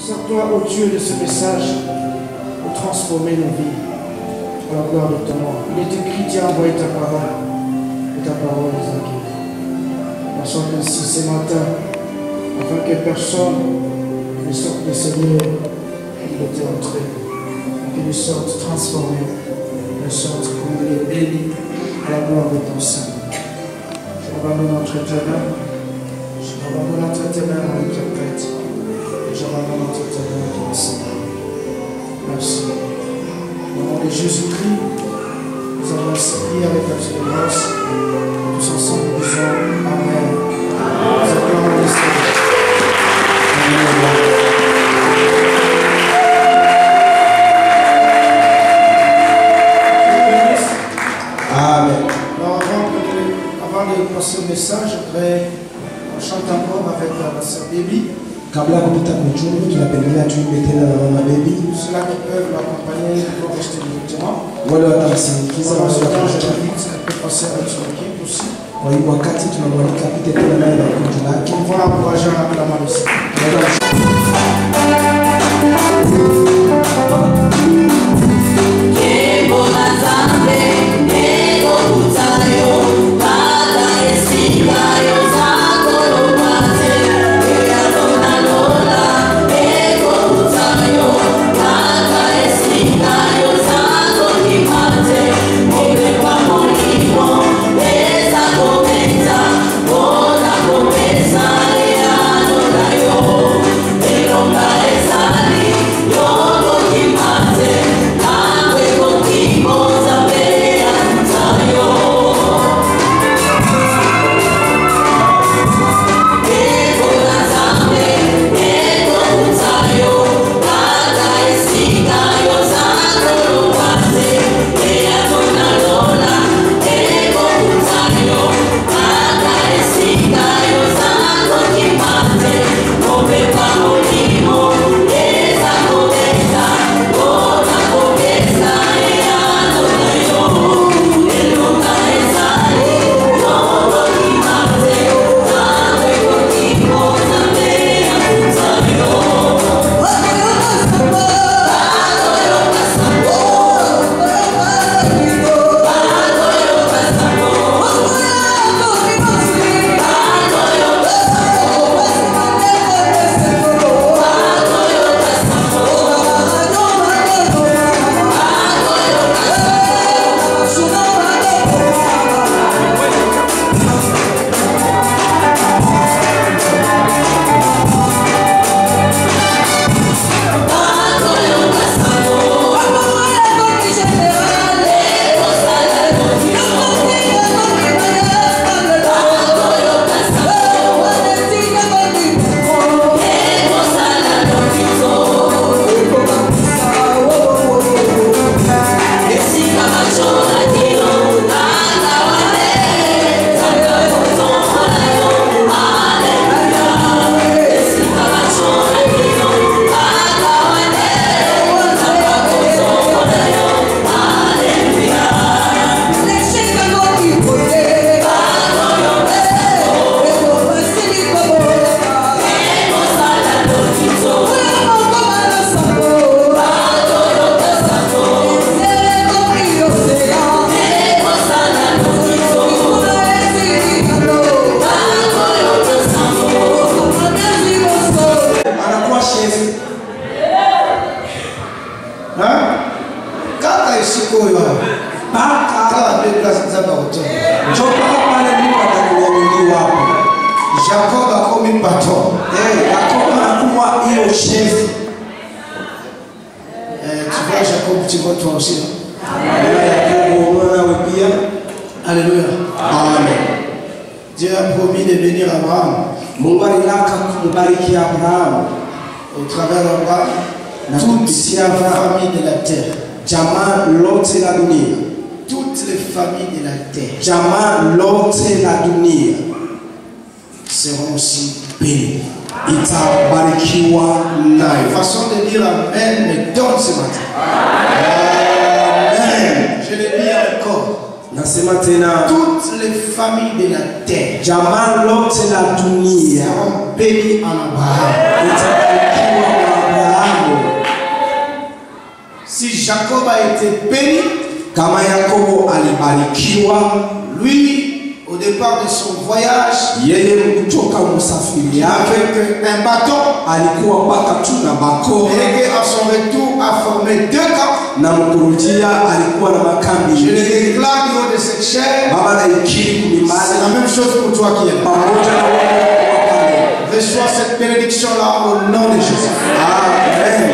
Sors-toi, ô Dieu, de ce message pour transformer nos vies à la gloire de ton nom. Il est écrit, tu as envoyé ta parole et ta parole nous a guéris. On chante ainsi ce matin afin que personne ne sorte de ce lieu où il était entré, qu'il ne sorte transformé, ne sorte comblé, béni à la gloire de ton Saint. Je abandonne entre tes mains, je abandonne entre tes mains, mon interprète. Je abandonne entre tes mains, ton Seigneur. Merci. Au nom de Jésus-Christ, nous avons ainsi prié avec absolument. Tous ensemble, nous disons Amen. Nous acclamons le Seigneur. Amen. Alors, avant de passer au message, je voudrais qu'on chante encore avec la sœur Baby. Kabla kupita kuchungu tunapendelea tuimbe tena na mama Baby. Ceux-là qui peuvent l'accompagner vont rester directement. Wale watamsindikiza Pendant ce temps, je watakuja. t'invite à passer avec son équipe aussi. Kwa hiyo wakati tunamwalika apite tena naye na kundi lake. On va encourager en acclamant le Seigneur. Jacob a commis patron. Chef. Tu vois Jacob, tu vois toi aussi. Alléluia. Amen. Dieu a promis de bénir Abraham. Au travers d'Abraham, toute la famille de la terre. Toutes les familles de la terre seront aussi bénies. La façon de dire Amen me donne ce matin. Amen. Je le dis encore. Toutes les familles de la terre seront bénies en Abraham. Jacob a été béni, kama Yakobo alibarikiwa, lui, au départ de son voyage, yeye kutoka msafiri yake avec un bâton, alikuwa mpaka tu na bakora, et qu'à son retour a formé 2 camps. na mkurudia alikuwa na makambi. Je le déclare du haut de cette chair, Baba na ikiri c'est kulimani la même chose pour toi qui es là. pamoja na wao. Reçois cette bénédiction-là au nom de Jésus. Amen.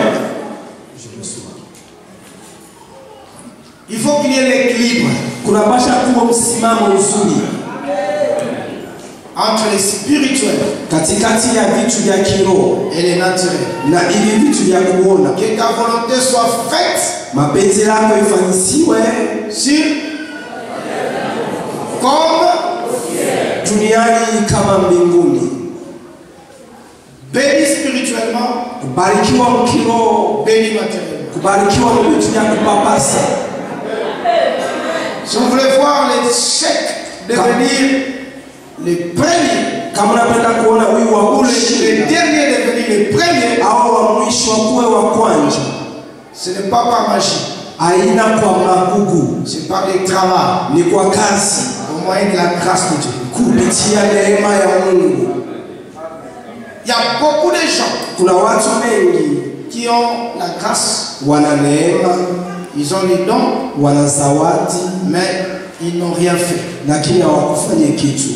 Il faut qu'il y ait l'équilibre Kuna pasha kuwa msimamo mzuri entre les spirituels katikati ya vitu vya kiroho et les naturels. na hivi vitu vya kuona. Que ta volonté soit faite Mapenzi yako ifanyisiwe sur comme duniani kama mbinguni. béni spirituellement, Kubarikiwa kiroho, béni matériellement. kubarikiwa vitu vya kupapasa. Si vous voulez voir les chèques devenir les premiers, Kama unapenda kuona huyu wa ule les derniers devenir les premiers, au wa mwisho kuwe wa kwanza, ce n'est pas par magie, aina kwa magugu, c'est par le travail, ni kwa kazi, au moyen de la grâce de Dieu. kupitia neema ya Mungu. Il y a beaucoup de gens Kuna watu wengi qui ont la grâce, wana neema, ils ont les dons, wana zawadi, mais ils n'ont rien fait lakini hawakufanya kitu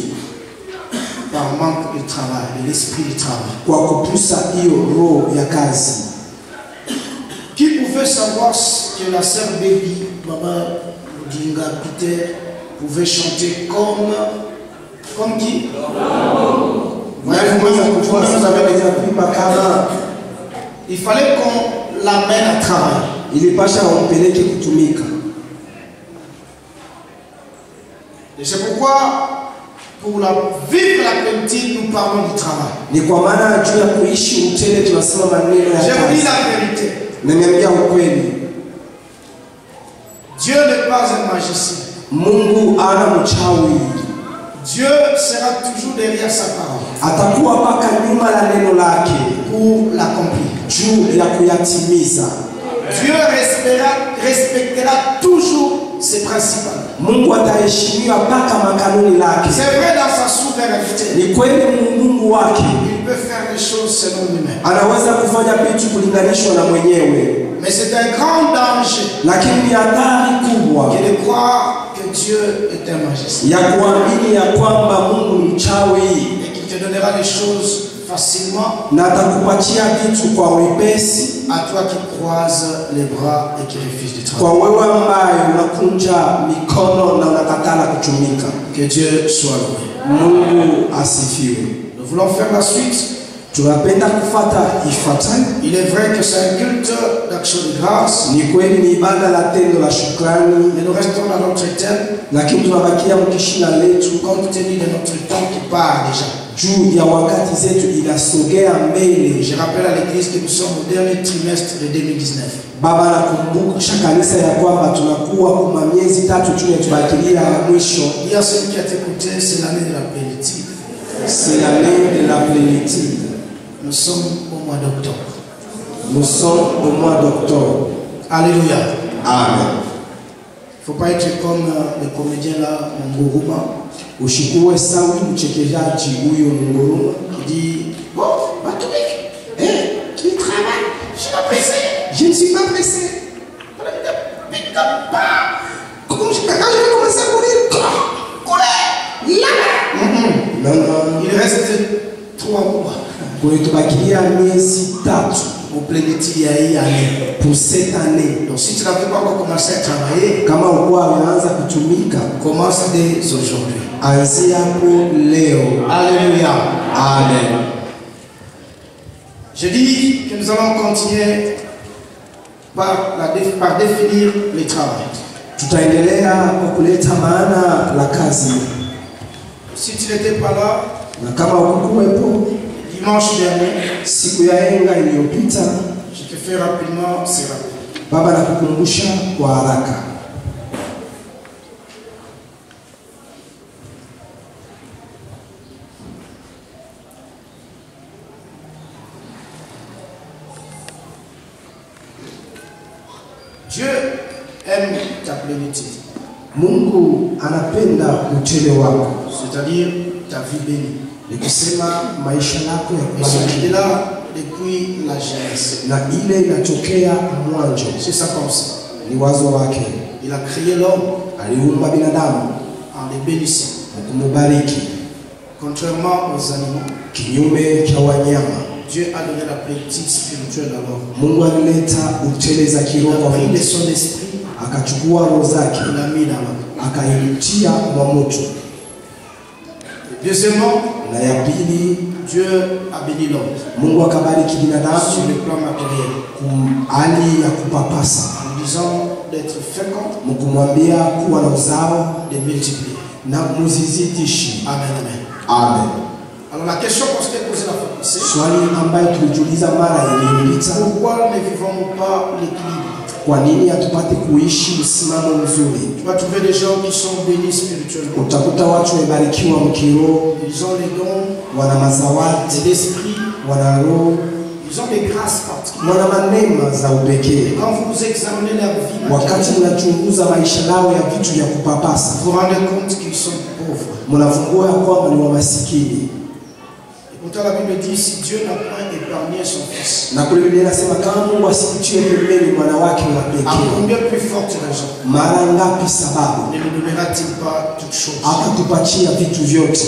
par manque de travail, de l'esprit du travail. kwa kupusa hiyo roho ya kazi. Qui pouvait savoir que la sœur Baby, Baba Dinga Peter, pouvait chanter comme qui? Ouais, vous avez il fallait qu'on l'amène à travailler. Ilipasha wampeleke kutumika. Et c'est pourquoi, pour vivre la plénitude, nous parlons du travail. Ni kwa maana juu ya kuishi utele tunasema maneno ya Je vous dis kazi. la vérité. Na niambia ukweli, Dieu n'est pas un magicien. Mungu ana mchawi. Dieu sera toujours derrière sa parole Atakuwa mpaka nyuma la neno lake pour l'accomplir. juu ya kuyatimiza. Dieu respectera toujours ses principes. Mungu ataheshimiwa mpaka makanuni lake. C'est vrai dans sa souveraineté. Ni kweli Mungu wake Il peut faire les choses selon lui-même. anaweza kufanya vitu kulinganishwa na mwenyewe, Mais c'est un grand danger lakini ni hatari kubwa que de croire que Dieu est un magicien ya kuamini ya kwamba Mungu ni mchawi et qu'il te donnera les choses facilement na atakupatia vitu kwa wepesi, à toi qui croises les bras et qui refuses de kwa travailler. wewe ambaye unakunja mikono na unakatala kutumika. Que Dieu soit loué. Mungu asifiwe. Nous voulons faire la suite. Tunapenda kufata ifuatayo. Il est vrai que c'est un culte d'action de grâce, Ni kweli ni ibada la tendo la shukrani, mais nous restons dans notre thème lakini tunabakia mkishina letu compte tenu de notre temps qui part déjà. juu ya wakati zetu inasogea mbele. Je rappelle à l'église que nous sommes au dernier trimestre de 2019. Baba, nakumbusha kanisa ya kwamba tunakuwa kwa miezi 3 tu tubakilia ya mwisho. Il y a celui qui a écouté, c'est l'année de la plénitude. C'est l'année de la plénitude. Nous sommes au mois d'octobre. Nous sommes au mois d'octobre. Alléluia. Amen. Il ne faut pas être comme le comédien là, Nguruma, Ushikuwe sawa mchekezaji huyo Nguruma qui dit bon, Batoumik, qui travaille, je suis pas pressé. je ne suis pas pressé. Quand je vais commencer à courir, Non, non. il reste 3 mois Kuitubakilia miezi 3 au plénitude ya hii année. pour cette année. Donc si tu n'avais pas encore commencé à travailler, Kama ukuwa unaanza kutumika, commence dès aujourd'hui. anzia hapo leo. Alléluia. Amen. Je dis que nous allons continuer par définir le travail. Tutaendelea kwa kuleta maana la kazi. Si tu n'étais pas là, Na kama ukukuwepo dimanche dernier, siku ya henga iliyopita, je te fais rapidement, c'est rapide. Baba nakukumbusha kwa haraka. Dieu aime ta plénitude. Mungu anapenda utele wako, C'est-à-dire ta vie bénie. ni kusema maisha yako ya Et ce qui est kubariki, là depuis la Genèse. na ile inatokea mwanzo C'est sa pensée. ni wazo wake. Il a créé l'homme Aliumba binadamu en les bénissant. na kumubariki, Contrairement aux animaux, kinyume cha wanyama. Dieu a donné la plénitude spirituelle à l'homme. Mungu alileta utele za Il kiroho a kwa pris de mtu, son esprit, akachukua roho zake il l'a mis dans l'homme. akaitia mwa mtu. Deuxièmement, Na ya pili, Dieu a béni l'homme Mungu akabariki sur binadamu le plan matériel. hali ya kupapasa, En lui disant d'être fécond, mkumwambia kuwa na uzao de multiplier. na muzizidishi. Amen, amen. Amen. Alors la question qu'on s'était posée la fois passée, Swali ambayo tulijiuliza mara iliyopita, pourquoi ne vivons-nous pas l'équilibre? kwa nini hatupate kuishi msimamo mzuri? Tu vas trouver des gens qui sont bénis spirituellement. Utakuta watu wamebarikiwa mkiroho, Ils ont les dons, wana mazawadi, c'est l'esprit, wana roho, ils ont des grâces particulières. wana manema za upekee. Et quand vous examinez leur vie Wakati matérielle, mnachunguza maisha yao ya vitu vya kupapasa, vous vous rendez compte qu'ils sont pauvres. mnafungua ya kwamba ni wamasikini. Et pourtant la Bible dit, si Dieu n'a pas épargné son fils, Na kule Biblia inasema kama Mungu asikutie pembeni mwana wake wa à pekee, combien plus forte raison mara ngapi sababu ne nous donnera-t-il pas toutes choses? akatupatia vitu vyote.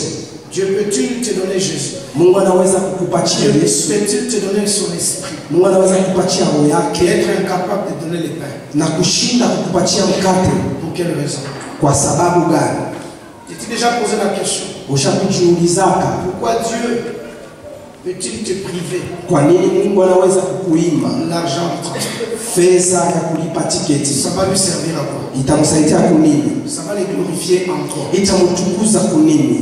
Dieu peut-il te donner Jésus? Mungu anaweza kukupatia Dieu Yesu, peut-il te donner son esprit Mungu anaweza kukupatia roho et yake être incapable de donner les pains? na kushinda kukupatia mkate. Pour quelle raison? Kwa sababu gani? T'es-tu déjà posé la question? Ushakujiulizaka Pourquoi Dieu peut-il te priver kwa nini Mungu anaweza kukuima l'argent du transport? fedha ya kulipa tiketi? Ça va lui servir à quoi? Itamsaidia kunini? Ça va les glorifier encore. Itamtukuza kunini?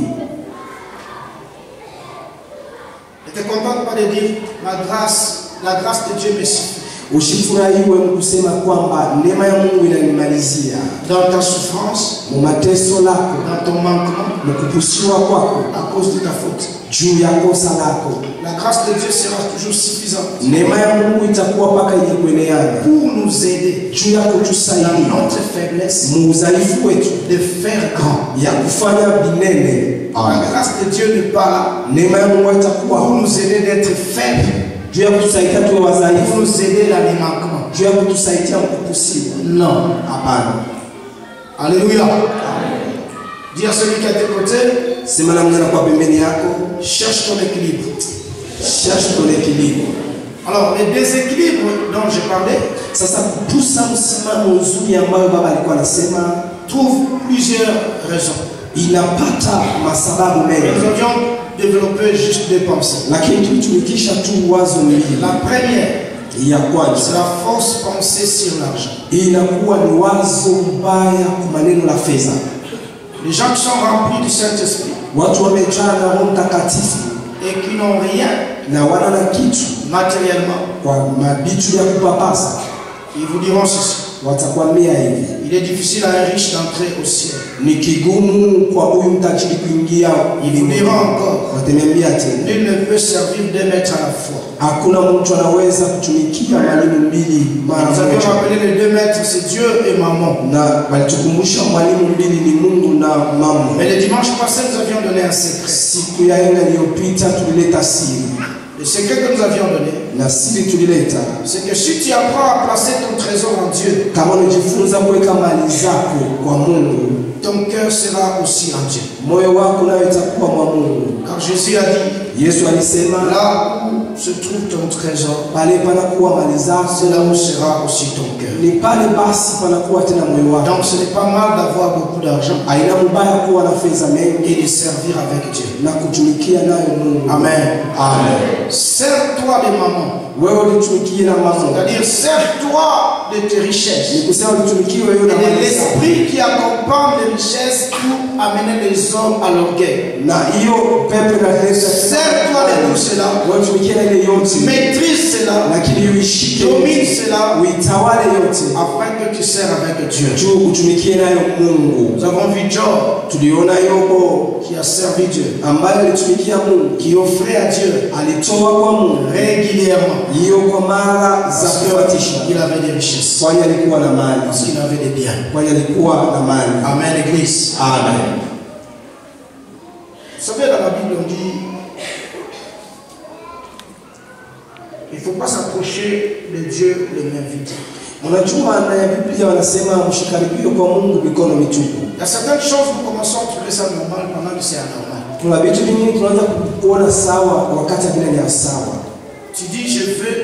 Ne te contente pas de dire la grâce de Dieu me suffit. Usifurahiwe kusema kwamba neema ya Mungu inanimalizia Dans ta souffrance, mu mateso lako, dans ton manquement, mkupusiwa kwako, à cause de ta faute. juu ya kosa lako. La grâce de Dieu sera toujours suffisante Neema ya Mungu itakuwa mpaka yenye kueneana pour nous aider juu ya dans kutusaidia notre faiblesse mu udhaifu wetu de faire grand. ya kufanya binene. La grâce de Dieu n'est pas là Neema ya Mungu itakuwa pour nous aider d'être faibles, juu ya kutusaidia tuwe pour wadhaifu, nous aider dans les manquements. juu ya kutusaidia mkupusiwa. Non. Hapana. Alléluia. Dis à celui qui est à tes côtés, Sema na mwana kwa pembeni yako, cherche ton équilibre. cherche ton équilibre. Alors, les déséquilibres dont je parlais Sasa kupusa msimamo mzuri ambayo baba alikuwa anasema trouvent plusieurs raisons. inapata masababu Nous mengi, avions développé juste deux pensées. lakini tulitumikisha tu wazo mbili. La première, Ya c'est kwanza la fausse pensée sur l'argent. inakuwa ni wazo mbaya kwa maneno la fedha. Les gens qui sont remplis du Saint-Esprit Watu wamejaa na Roho Mtakatifu et qui n'ont rien na wana na kitu matériellement, kwa mabitu ya kupapasa, ils vous diront ceci. watakwambia hivi: Il est difficile à un riche d'entrer au ciel. ni kigumu kwa huyu mtajiri kuingia Ils vous mbinguni. diront encore. Wataniambia tena, Nul ne peut servir deux maîtres à la fois. hakuna mtu anaweza kutumikia mwalimu mbili mara Nous avions moja. rappelé les deux maîtres, c'est Dieu et Maman. Na walitukumbusha mwalimu mbili ni Mungu na mama. Mais le dimanche passé, nous avions donné un secret. Siku ya nne iliyopita tulileta siri, Le secret que nous avions donné, na siri tulileta, c'est que si tu apprends à placer ton trésor en Dieu, kama unajifunza kuweka mali zako kwa Mungu, ton cœur sera aussi en Dieu. moyo wako nayo itakuwa mwa Mungu. Car Jésus a dit, Yesu alisema là où se trouve ton trésor, pale panakuwa mali zako, c'est là où sera aussi ton cœur. ni pale basi panakuwa tena moyo wako. Donc ce n'est pas mal d'avoir beaucoup d'argent Haina mbaya kuwa na fedha mengi et de servir avec Dieu. na kutumikia nayo Mungu. Amen. Amen. Sers-toi de maman. Wewe ulitumikie na mama, C'est-à-dire, sers-toi de tes richesses. ni kusema ulitumikie wewe Et na de mali zako. l'esprit qui accompagne les richesses pour amener les hommes à l'orgueil. Na hiyo pepe na leta Sers-toi de tout cela. wewe tumikie na ile yote, Maîtrise cela, lakini uishike domine cela, uitawale yote afin que tu sers avec Dieu. juu utumikie nayo Mungu. Nous avons vu Job Tuliona Yobo qui a servi Dieu, ambaye alitumikia Mungu, qui offrait à Dieu alitoa kwa Mungu régulièrement hiyo kwa mara za parce kufuatisha, qu'il avait des richesses, kwani alikuwa na mali, parce qu'il avait des biens. kwani alikuwa na mali. Amen, Église. Amen. Vous savez, dans la Bible, on dit il ne faut pas s'approcher de Dieu les mains vides. Unajua na ya Biblia wanasema mshikaribio kwa Mungu mikono mitupu. Il y a certaines choses, nous commençons à trouver ça normal pendant que c'est anormal. Kuna vitu vingine tunaanza kuona sawa wakati vile ni sawa. Tu dis, je veux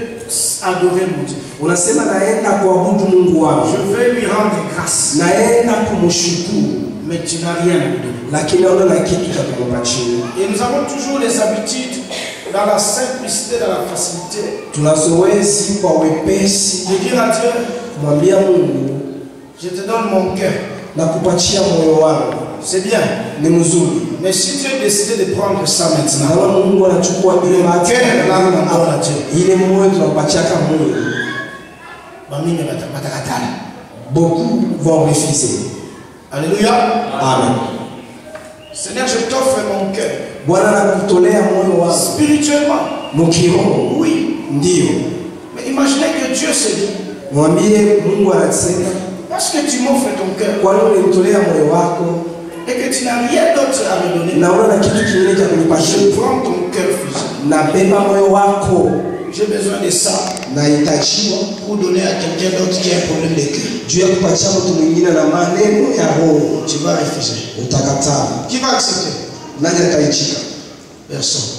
adorer mon Dieu. Unasema naenda kuabudu Mungu wangu, Je veux lui rendre grâce. naenda kumshukuru, Mais tu n'as rien à lui donner. lakini naona na kitu cha kumpatia. Et nous avons toujours les habitudes dans la simplicité, dans la facilité, Tunazoezi kwa wepesi de dire à Dieu, kumwambia Mungu je te donne mon cœur. na kupatia moyo wangu. C'est bien. Ni mzuri. Mais si Dieu décidait de prendre ça maintenant, Na Mungu anachukua ile bahati quelle langue on donne à Dieu? ile moyo tunapatia kama Mungu. Bamini batakatala. Beaucoup vont refuser. Alléluia. Amen. Seigneur, je t'offre mon cœur. Bwana nakutolea moyo wangu. Spirituellement, Mkiroho oui. ndio. Mais imaginez que Dieu se dit, Mwambie Mungu anasema parce que tu m'offres ton cœur kwa nini unitolea moyo wako et que tu n'as rien d'autre à me donner, na una kitu kingine cha je kunipatia. prends ton cœur physique. Na beba moyo wako J'ai besoin de ça na itachiwa pour donner à quelqu'un d'autre qui a un problème de cœur. juu ya kupatia mtu mwingine na maneno ya roho. Tu vas refuser. Utakataa. Qui va accepter? Nani ataichika? Personne.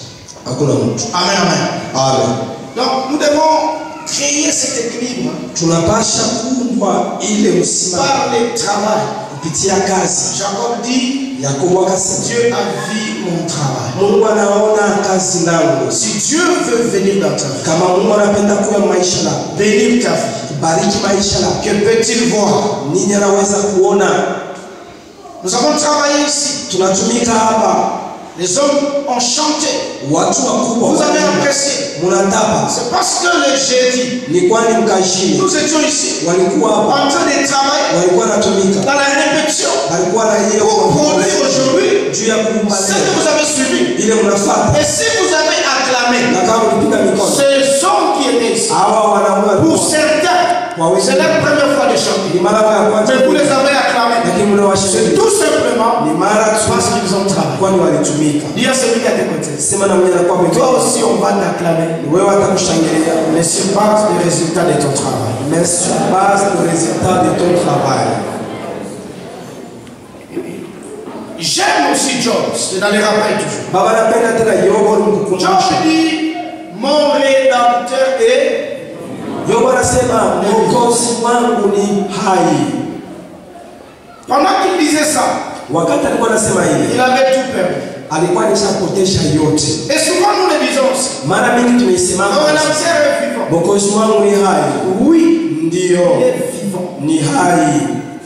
Hakuna mtu. Amen, amen. Amen. Donc nous devons créer cet équilibre Tunapasha kumbwa ile msimamo par le travail. kupitia kazi. Jacob dit, Yakobo akasema Dieu a vu mon travail. Mungu anaona kazi langu. Si Dieu veut venir dans ta vie, Kama Mungu anapenda kuwa maisha lako, bénir ta vie, bariki maisha lako. que peut-il voir? Nini anaweza kuona? Nous avons travaillé ici. Tunatumika hapa, Les hommes ont chanté. watu wakubwa Vous avez apprécié. munatapa. C'est parce que le jeudi, Ni kwani mkashini nous étions ici walikuwa hapa, en train de travailler walikuwa natumika, dans la répétition walikuwa na hiyo pour produire aujourd'hui juu ya kuumba ce que vous avez suivi. ile mnafuata. Et si vous avez acclamé Na kama ulipiga mikono, ces hommes qui étaient ici, hawa wanaume pour certains, c'est la première fois de ni chanter. mara ya kwanza, Mais vous les avez acclamés. lakini mnawashiriki C'est tout simplement ni mara tu parce qu'ils ont travaillé. kwani walitumika. Dis à celui qui a tes côtés, Sema na mwenye anakuwa toi pekee, aussi on va t'acclamer. wewe atakushangilia, Mais c'est pas le résultat de ton travail. mais sur base du résultat de ton travail. J'aime aussi Job, c'est dans les rappels toujours. Baba napenda tena Yobo Job nikukumbushe. dit, mon rédempteur est. Yobo anasema mwokozi wangu ni hai. Pendant qu'il disait ça, Wakati alikuwa anasema hivi, il avait tout perdu. alikuwa anashapotesha yote. Et souvent nous le disons aussi. Mara mingi tumeisimama, Mon rédempteur est vivant. mwokozi wangu ni hai. Oui, Ndio, il est vivant. ni hai.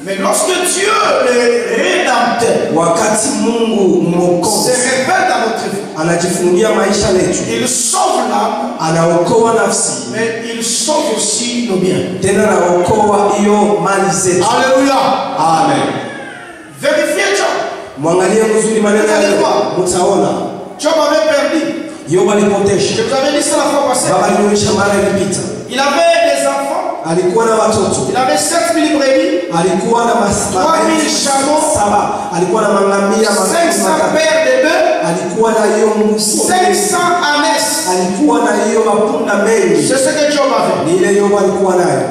Mais lorsque Dieu, le rédempteur, Wakati Mungu se mwokozi révèle dans notre vie, anajifungia maisha letu, il sauve l'âme, anaokoa nafsi, mais il sauve aussi nos biens. tena anaokoa hiyo mali zetu. Alléluia. Amen. Vérifiez Job. Mwangalie mzuri maneno yake, mtaona Job avait perdu. Yobu alipotesha. Je vous avais dit ça la fois passée. Baba alionyesha mara ilipita, Il avait des enfants. alikuwa na watoto, Il avait 7000 brebis, alikuwa na 3000 chameaux, 7, alikuwa na mangamia 500 paires de bœufs, alikuwa na hiyo nguso, 500 ânes. alikuwa na hiyo mapunda mengi. C'est ce que Job avait. Ni ile Yobu alikuwa nayo.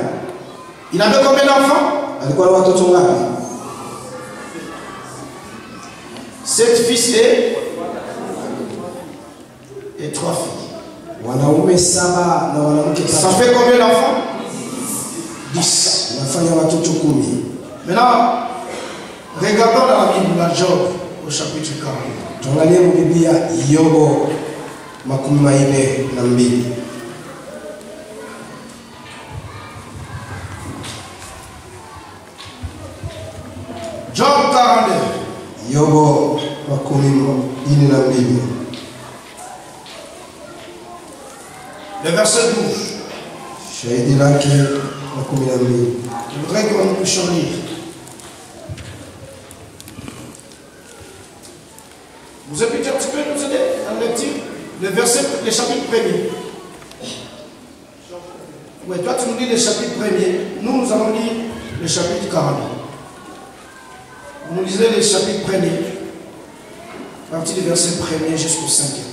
Il avait combien d'enfants? Alikuwa na watoto ngapi? 7 fils et 3 filles. Wanaume 7 na wanawake Ça 3. fait combien d'enfants? 10. Nafanya watoto 10. Maintenant, regardons dans la Bible, dans Job, au chapitre 40. Tuangalie Biblia Yobu 42. Job 42. Yobu 42. Le verset 12. Shahidi lake la 12. Je voudrais que nous puissions lire. Vous avez un petit peu nous aider à la lecture? Le chapitre 1er. Oui, toi tu nous lis le chapitre 1er. Nous allons lire le chapitre 40. Vous nous lisez le chapitre 1er, à partir du verset 1er jusqu'au 5e.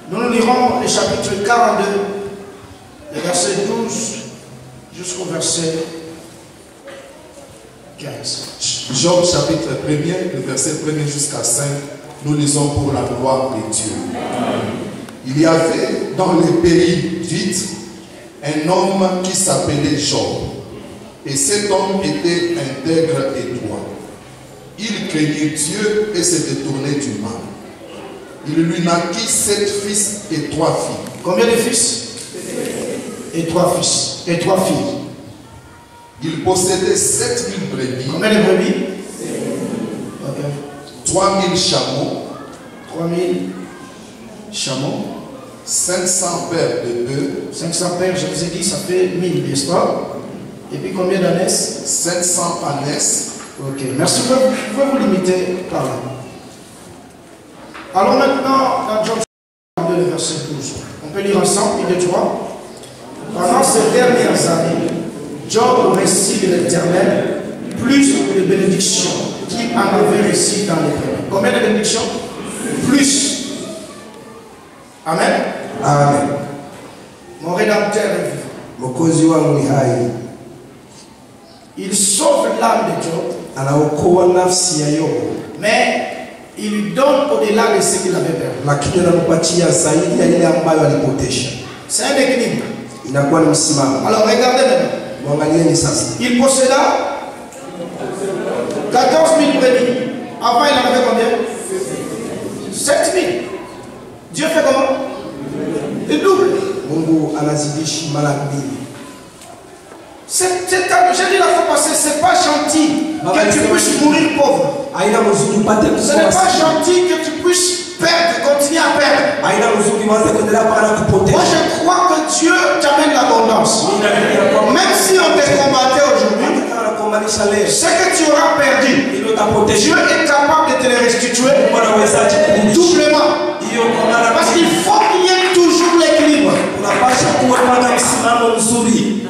Nous lirons le chapitre 42, le verset 12 jusqu'au verset 15. Job chapitre 1er, le verset 1er jusqu'à 5, nous lisons pour la gloire de Dieu. Il y avait dans le pays d'Uth un homme qui s'appelait Job. Et cet homme était intègre et droit. Il craignait Dieu et se détournait du mal. Il lui naquit 7 fils et 3 filles. Combien de fils? Et 3 fils. Et 3 filles. Il possédait 7000 brebis. Combien de brebis? Ok. 3000 chameaux. 3000 chameaux. 500 paires de bœufs. 500 paires, je vous ai dit, ça fait 1000, n'est-ce pas? Et puis combien d'ânesses? 500 ânesses. Ok, merci. Vous pouvez vous limiter par là. Alors maintenant, dans Job 42, le verset 12. On peut lire ensemble, il est 3. Pendant ces dernières années, Job récit de l'Éternel plus de bénédictions qu'il en avait récit dans l'Éternel. Combien de bénédictions? Plus. Amen. Amen. Mon Rédempteur est vivant. Mwokozi wangu ni hai. Il sauve l'âme de Job, Anaokoa nafsi ya Yobu, mais il lui donne au-delà de ce qu'il avait perdu. lakini anampatia zaidi ya ile ambayo alipotesha. C'est un équilibre. Inakuwa ni msimamo. Alors regardez maintenant. Mwangalieni sasa. Il posséda 14 000 brebis. Avant, il en avait combien? 7 000. Dieu fait comment? Il double. Mungu anazidishi mara mbili. J'ai dit la fois passée, c'est pas gentil que tu puisses mourir pauvre. Aina mzuri upate Ce n'est pas gentil que tu puisses perdre, continuer à perdre. Aina mzuri uanze kuendelea mpaka na kupotesha. Moi, je crois que Dieu t'amène l'abondance. Même si on te combattait aujourd'hui, ce que tu auras perdu, Dieu est capable de te le restituer doublement. Parce qu'il faut qu'il y ait toujours l'équilibre.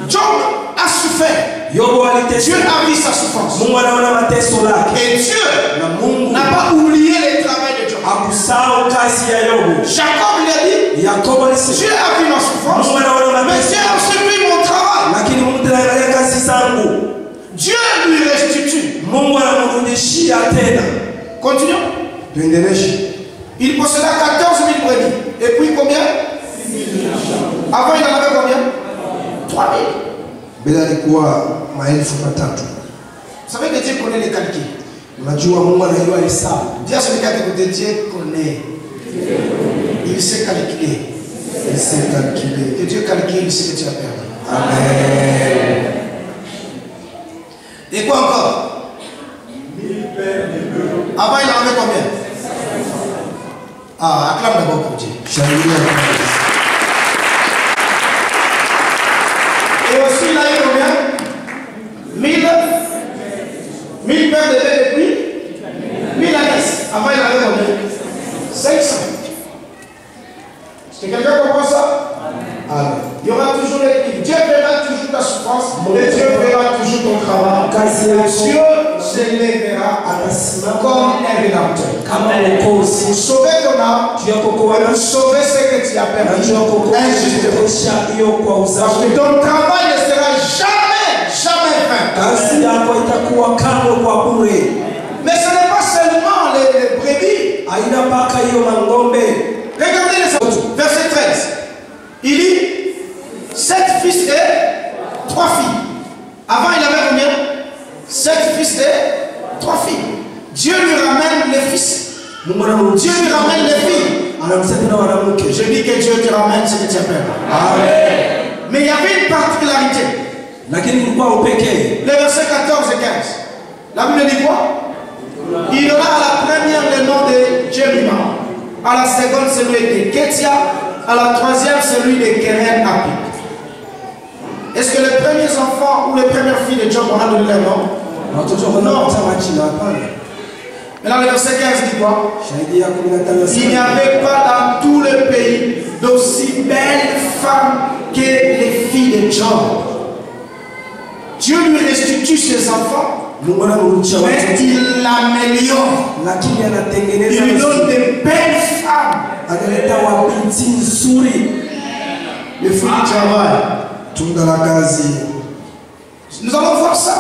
Job a souffert. Dieu a vu sa souffrance. Et Dieu n'a pas oublié le travail de Job. Jacob lui a dit, Dieu a vu ma souffrance, mais Dieu a aussi vu mon travail. Dieu lui restitue. Continuons. Il posséda 14 000 brebis. Et puis combien? Avant il en avait combien? 3 000. Vous savez que Dieu connaît les calculs. Dis à celui qui a écouté, Dieu connaît. Il sait calculer. Il sait calculer. Que Dieu calcule ce que tu as perdu. Amen. Et quoi encore? Avant il en avait combien? Ah, acclame d'abord pour Dieu. Et aussi il a eu combien? 1000 paires de bœufs et puis 1000 ânesses. Avant il en avait combien? 500. Est-ce que quelqu'un comprend ça? Amen. Il y aura toujours l'équilibre. Dieu verra toujours ta souffrance. Et Dieu verra toujours ton travail. Dieu se lèvera comme un rédempteur. Pour sauver ton âme, pour sauver ce que tu as perdu injustement. Parce que ton travail ne sera jamais vain. Mais ce n'est pas seulement les brebis. Regardez les autres. Verset 13. Il dit 7 fils et 3 filles. Avant il avait combien? 7 fils et 3 filles. Dieu lui ramène les fils. Dieu lui ramène les filles. Je dis que Dieu te ramène ce que tu as perdu. Amen. Mais il y avait une particularité. Les versets 14 et 15. La Bible dit quoi? Il aura à la première le nom de Jérémie. À la seconde celui de Kétia. à la troisième, celui de Keren Apik. Est-ce que les premiers enfants ou les premières filles de Job ont donné leur nom? Non. Maintenant, le verset 15 dit quoi? Il n'y avait pas dans tout le pays d'aussi belles femmes que les filles de Job. Dieu lui restitue ses enfants, mais il l'améliore. Il lui donne de belles femmes. Les fruits du travail. Nous allons voir ça.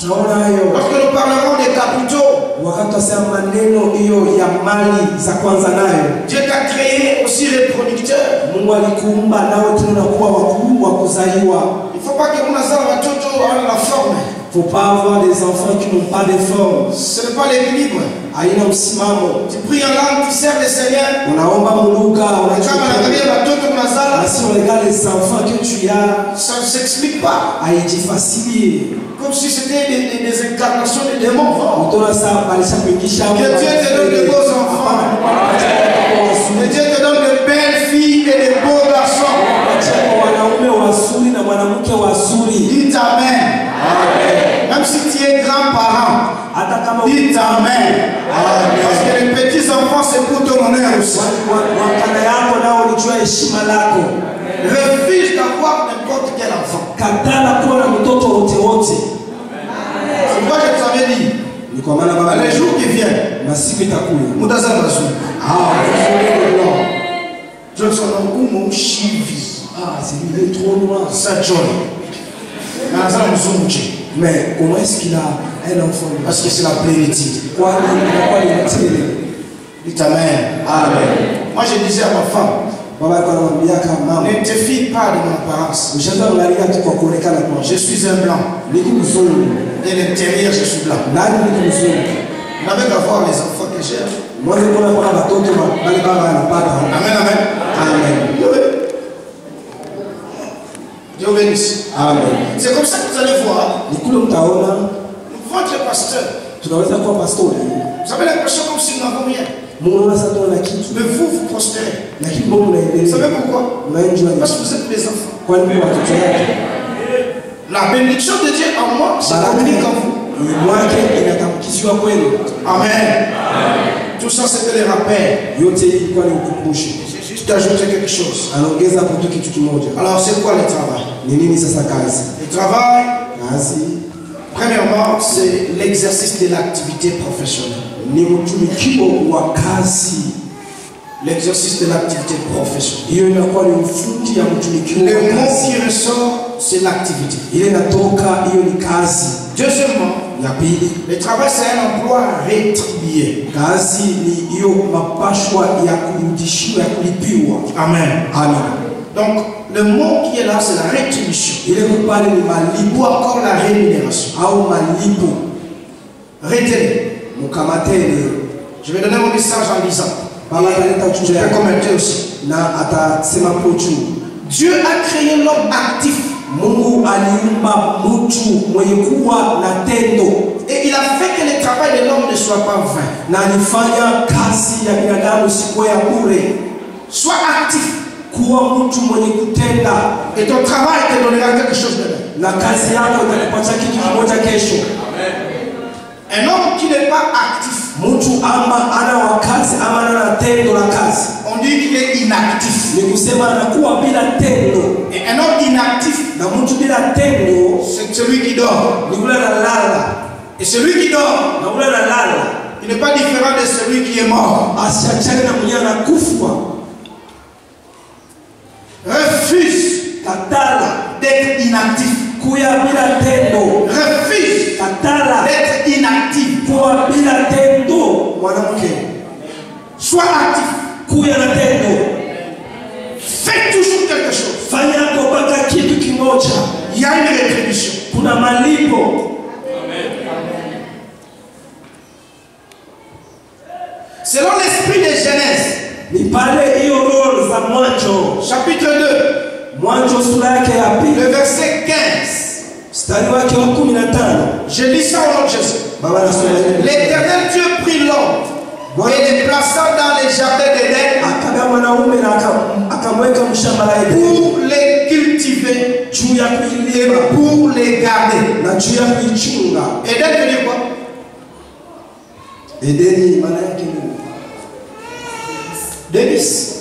Lorsque nous parlerons des capitaux, Dieu t'a créé aussi les producteurs. Il ne faut pas que nous ayons la forme. Il ne faut pas avoir des enfants qui n'ont pas de forme. Ce n'est pas l'équilibre. Tu pries en langue, tu sers le Seigneur. Si on regarde les enfants que tu as, ça ne s'explique pas. Comme si c'était des incarnations de démons. Que Dieu te donne de beaux enfants. Que Dieu te donne de belles filles et de beaux garçons. Dites Amen. Même si tu es grand-parent, dites Amen. Parce que les petits enfants, c'est pour ton honneur aussi. Refuse d'avoir n'importe quel enfant. C'est pourquoi je t'avais dit. Les jours qui viennent, Johnson ou Chivi. C'est lui trop loin. Ça John. Mais comment est-ce qu'il a un enfant? Parce que c'est la plénitude. Dites Amen. Amen. Moi je disais à ma femme, ne te fie pas de mon apparence. Je suis un blanc. De l'intérieur, je suis blanc. On avait qu'à voir les enfants que j'ai. Amen, amen. Amen. Dieu bénisse. Amen. C'est comme ça que vous allez voir. Votre pasteur. Vous avez l'impression comme si nous n'avons rien. Mais vous prospérez. Vous savez pourquoi? Parce que vous êtes mes enfants. La bénédiction de Dieu en moi, c'est communique en vous. Amen. Tout ça, c'était les rappels. J'ai juste ajouté quelque chose. Alors, c'est quoi le travail? Le travail, premièrement, c'est l'exercice de l'activité professionnelle. L'exercice de l'activité professionnelle. Le mot qui ressort, c'est l'activité. Deuxièmement, le travail, c'est un emploi rétribué. Amen. Amen. Donc, le mot qui est là, c'est la rétribution. Ou encore la rémunération. Retenez. Je vais donner mon message en lisant. Je vais commenter aussi. Dieu a créé l'homme actif. Et il a fait que le travail de l'homme ne soit pas vain. Sois actif. Et ton travail te donnera quelque chose de bien. Un homme qui n'est pas actif, on dit qu'il est inactif. Et un homme inactif, c'est celui qui dort. Et celui qui dort, il n'est pas différent de celui qui est mort. Refuse d'être inactif. Refuse d'être inactif. Sois actif. Fais toujours quelque chose. Il y a une rétribution. Selon l'esprit de Genèse, chapitre 2, le verset 15. Je lis ça au nom de Jésus. L'Éternel Dieu prit l'homme et le plaça dans les jardins d'Éden akamweka mwanaume na akamweka mshamba la Edeni pour les cultiver juu ya et kuilima pour les garder. na juu ya kuichunga. Eden veut dire quoi? Edeni maana yake ni Délice.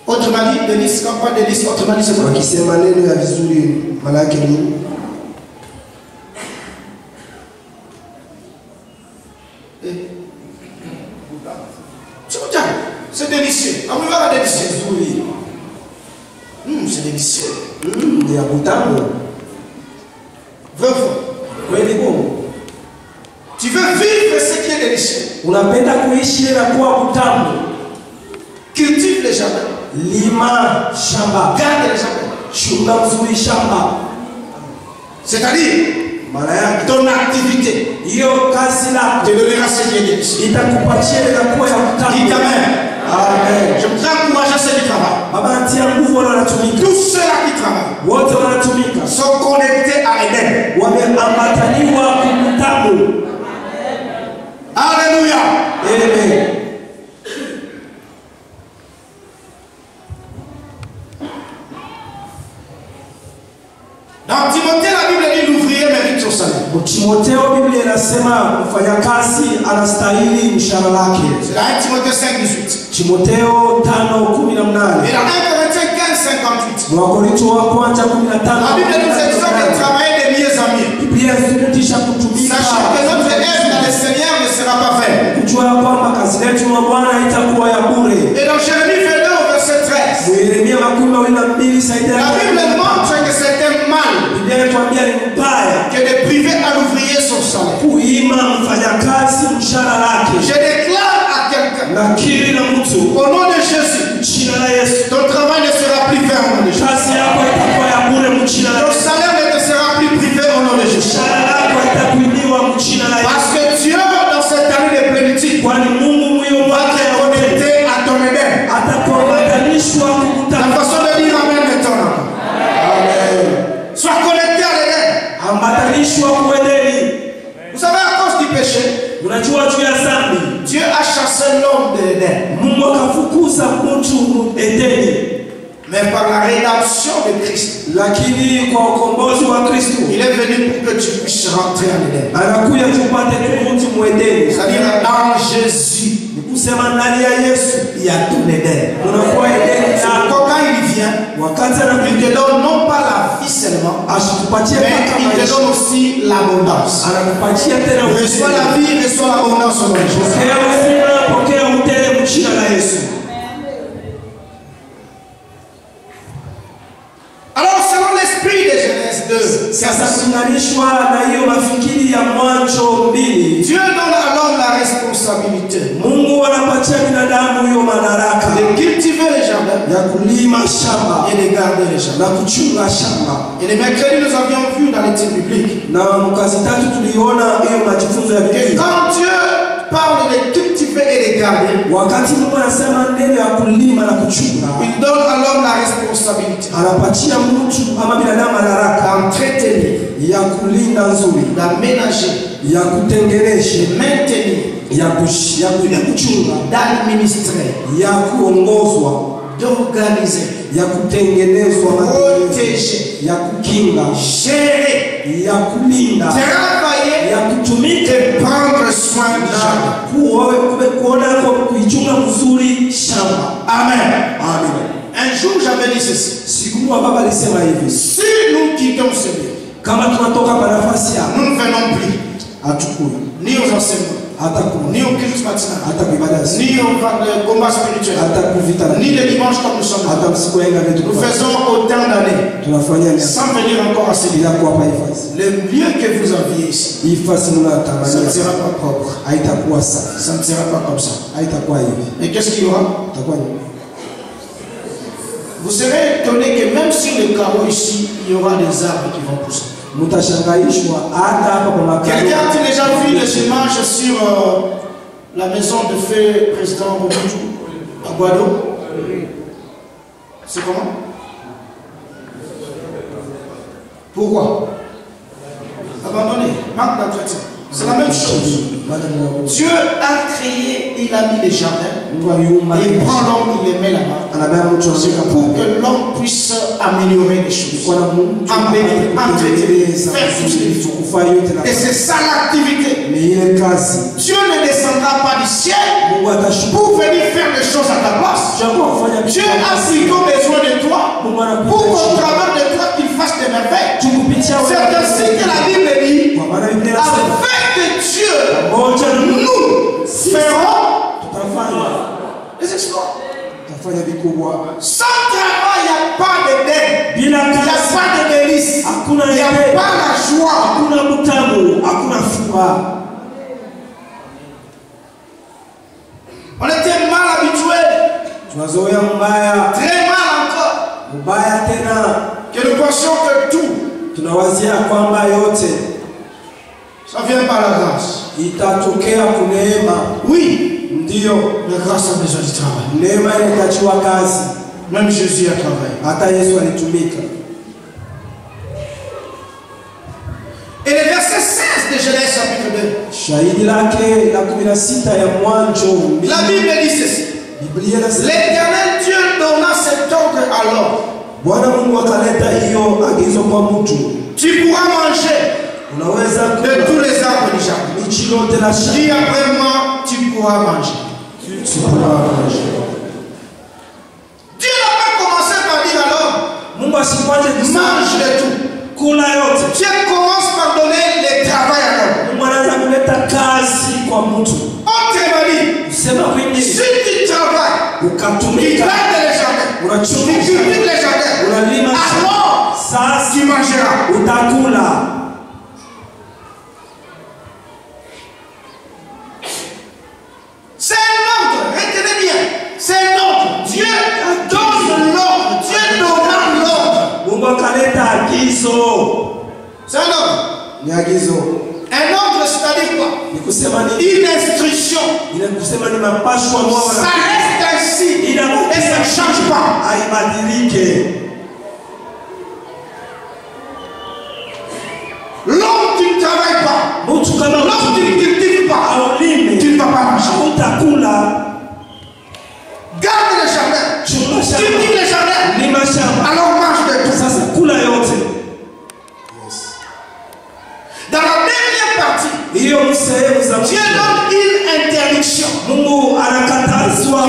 Autrement dit, délice, quand pas délice, autrement dit, c'est quoi? wakisema neno ya vizuri maana yake ni C'est délicieux. On va délicieux. vizuri. C'est délicieux. Ni ya kutamu. Vrai faux. Kweli bongo. Tu veux vivre ce qui est délicieux. Unapenda kuishi na kuwa kutamu. Cultive les jardins. Lima shamba. Garde les jardins. Chunga mzuri shamba. C'est-à-dire, Maana yake ton activité hiyo kazi lako te donnera ce qui est délicieux. itakupatia na kuwa ya kutamu. Dis Amen. Amen. Je voudrais encourager ceux qui travaillent. Baba anatia nguvu wale wanatumika. Tous ceux-là qui travaillent Wote wanatumika. sont connectés à Eden. Wameambataniwa kumtamu. Alléluia. Amen. Dans Timothée, la Bible dit l'ouvrier mérite son salaire. Timotheo Biblia inasema mfanyakazi anastahili mshahara lake. C'est dans 1 Timothée 5:18. Timotheo 5:18. Et dans 1 Corinthiens 15:58. Wakorintho wa kwanza 15. La Bible nous exhorte de travailler de mieux en mieux. Biblia inatufundisha kutumika. Sachant que notre œuvre dans le Seigneur ne sera pas vaine. Kujua ya kwamba kazi yetu na Bwana itakuwa ya bure. Et dans Jérémie 22 au verset 13. Yeremia 22 saidia. La Bible montre que c'est un mal Biblia inatuambia ni mbaya que de priver à l'ouvrier son salaire. kuima mfanyakazi mshahara lake. Je déclare à quelqu'un, Nakiri na mtu au nom de Jésus, jina la Yesu. ton travail ne sera plus vain au nom de Jésus. Kazi yako itakuwa ya bure mchina la Ton Yesu. salaire ne te sera plus privé au nom de Jésus. Mshahara lako itakuiniwa mchina la Yesu. Parce que Dieu, dans cette année de plénitude, Kwani Mungu mwenye va wake te connecter à ton Éden. atakuambatanishwa La kukutana. façon de dire Amen maintenant. Amen. Sois connecté à l'Éden. Ambatanishwa kuendeni. Vous savez, à cause du péché, Unajua juu ya dhambi, Dieu a chassé l'homme de l'Éden. Mungu akafukuza mtu Edeni, Mais par la rédemption de Christ, lakini kwa ukombozi wa Kristo il est venu pour que tu puisses rentrer en Éden. anakuja tupate kurudi mwendeni. C'est-à-dire dans Jésus, Ni kusema ndani ya Yesu il y a ton Éden. unakuwa Edeni yako. Donc quand il vient, Wakati il anakuja te donne non pas la vie seulement, asikupatie mais mpaka il te maisha, donne aussi l'abondance. anakupatia tena Reçois la vie, reçois l'abondance au nom de Jésus. Pokea uzima, pokea utele mchina la Yesu. Alors selon l'esprit de Genèse 2, Sasa kuunganishwa na hiyo mafikiri ya Mwanzo 2, Dieu donne à l'homme la responsabilité Mungu anapatia binadamu hiyo madaraka de cultiver les jardins ya kulima shamba et de garder les jardins. na kuchunga shamba. Et le mercredi, nous avions vu dans l'étude biblique Na mkazi tatu tuliona hiyo majifunzo ya que Biblia. quand Dieu parle de cultiver et de garder, Wakati Mungu anasema neno ya kulima na kuchunga, il donne à l'homme la responsabilité anapatia mtu ama binadamu madaraka d'entretenir, ya kulinda nzuri, d'aménager, ya kutengenesha, de maintenir, ya kuchunga, d'administrer, ya kuongozwa, d'organiser, ya kutengenezwa, protéger, ya kukinga, gérer, ya kulinda, travailler ya kutumika et prendre soin du jardin. kuona kuichunga mzuri shamba. Amen. Amen. Un jour, j'avais dit ceci. Siku moja baba alisema hivi, Si nous quittons ce lieu, kama tunatoka kwa nafasi hapa, nous ne venons plus hatukui ni aux enseignements, hata ni au culte matinal, hata kuibada, ni au combat spirituel, hata kuvita, ni le dimanche comme nous sommes là. hata msiku yenga vitu Nous faisons autant d'années tunafanya miaka sans venir encore à ce lieu. bila kuwapa hifadhi. Le lieu que vous aviez ici, Hifadhi ça ne mnatamania sera pas propre. haitakuwa safi, Ça ne sera pas comme ça. haitakuwa hivi, Mais qu'est-ce qu'il y aura? itakuwa hivi. Vous serez étonné que même sur le carreau ici, il y aura des arbres qui vont pousser. Mtashangaishwa hata hapa kwa makao. Quelqu'un a déjà vu les images sur la maison de feu président Mobutu à Guado? C'est comment? Pourquoi? Abandonné, manque d'entretien. C'est la même chose. Dieu a créé, il a mis les jardins il prend l'homme, il le met là-bas. C'est pour que l'homme puisse améliorer les choses. Embellir, entretenir, faire tout ce qu'il faut. Et c'est ça l'activité. Dieu ne descendra pas du ciel pour venir faire des choses à ta place. Dieu a plutôt besoin de toi pour qu'au travers de toi qu'il fasse des merveilles. C'est ainsi que la Bible dit, avec Dieu, nous ferons des exploits. Sans travail, il n'y a pas de dette, il n'y a pas de délices, il n'y a pas la joie. On était mal habitués, très mal encore, que nous pensions que tout, ça vient par la grâce. Oui, la grâce a besoin du travail. Même Jésus a travaillé. Et le verset 16 de Genèse chapitre 2. La Bible dit ceci. L'Éternel Dieu donna cet ordre alors. Tu pourras manger de tous les arbres du jardin. Dis après moi, tu pourras manger. Dieu n'a pas commencé par dire alors, mange de tout. Dieu commence par donner le travail à l'homme. Autrement dit, si tu travailles, tu gardes les jardins, tu cultives les jardins, alors tu mangeras. C'est un ordre, retenez bien, c'est un ordre. Dieu donne l'ordre, Dieu donne l'ordre. C'est un ordre. Un ordre, c'est-à-dire quoi? Une instruction. Ça reste ainsi et ça ne change pas. L'homme qui ne travaille pas, l'homme qui ne cultive pas, tu ne vas pas marcher. Garde le jardin, cultive le jardin, alors marche de tout. Dans la dernière partie, Dieu donne une interdiction. Tu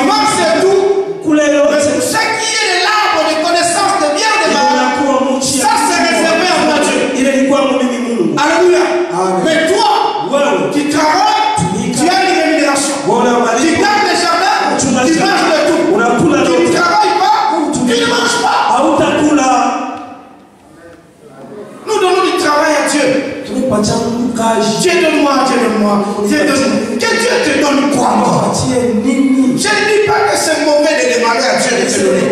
marches de tout, mais ce qui est de l'arbre de connaissance de bien et de mal, ça c'est réservé à moi Dieu. Alléluia. Mais toi, qui travailles, tu as une rémunération. Tu gardes les jardins, tu manges de tout. Tu ne travailles pas, tu ne manges pas. Nous donnons du travail à Dieu. Dieu donne-moi, Dieu donne-moi. Que Dieu te donne quoi encore? Je ne dis pas que c'est mauvais de demander à Dieu de te donner.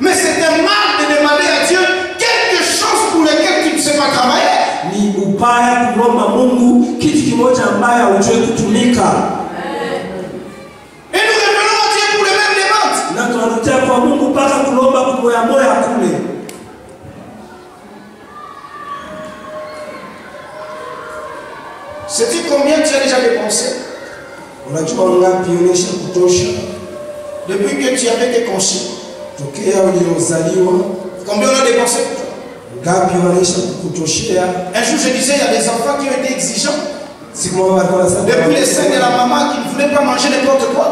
Mais c'est un mal de demander à Dieu quelque chose pour lequel tu ne sais pas travailler. Et nous revenons à Dieu pour les mêmes demandes. Sais-tu combien tu as déjà dépensé? Depuis que tu avais été conçu. Combien on a dépensé pour toi? Un jour je disais, il y a des enfants qui ont été exigeants. Depuis les seins de la maman qui ne voulait pas manger n'importe quoi.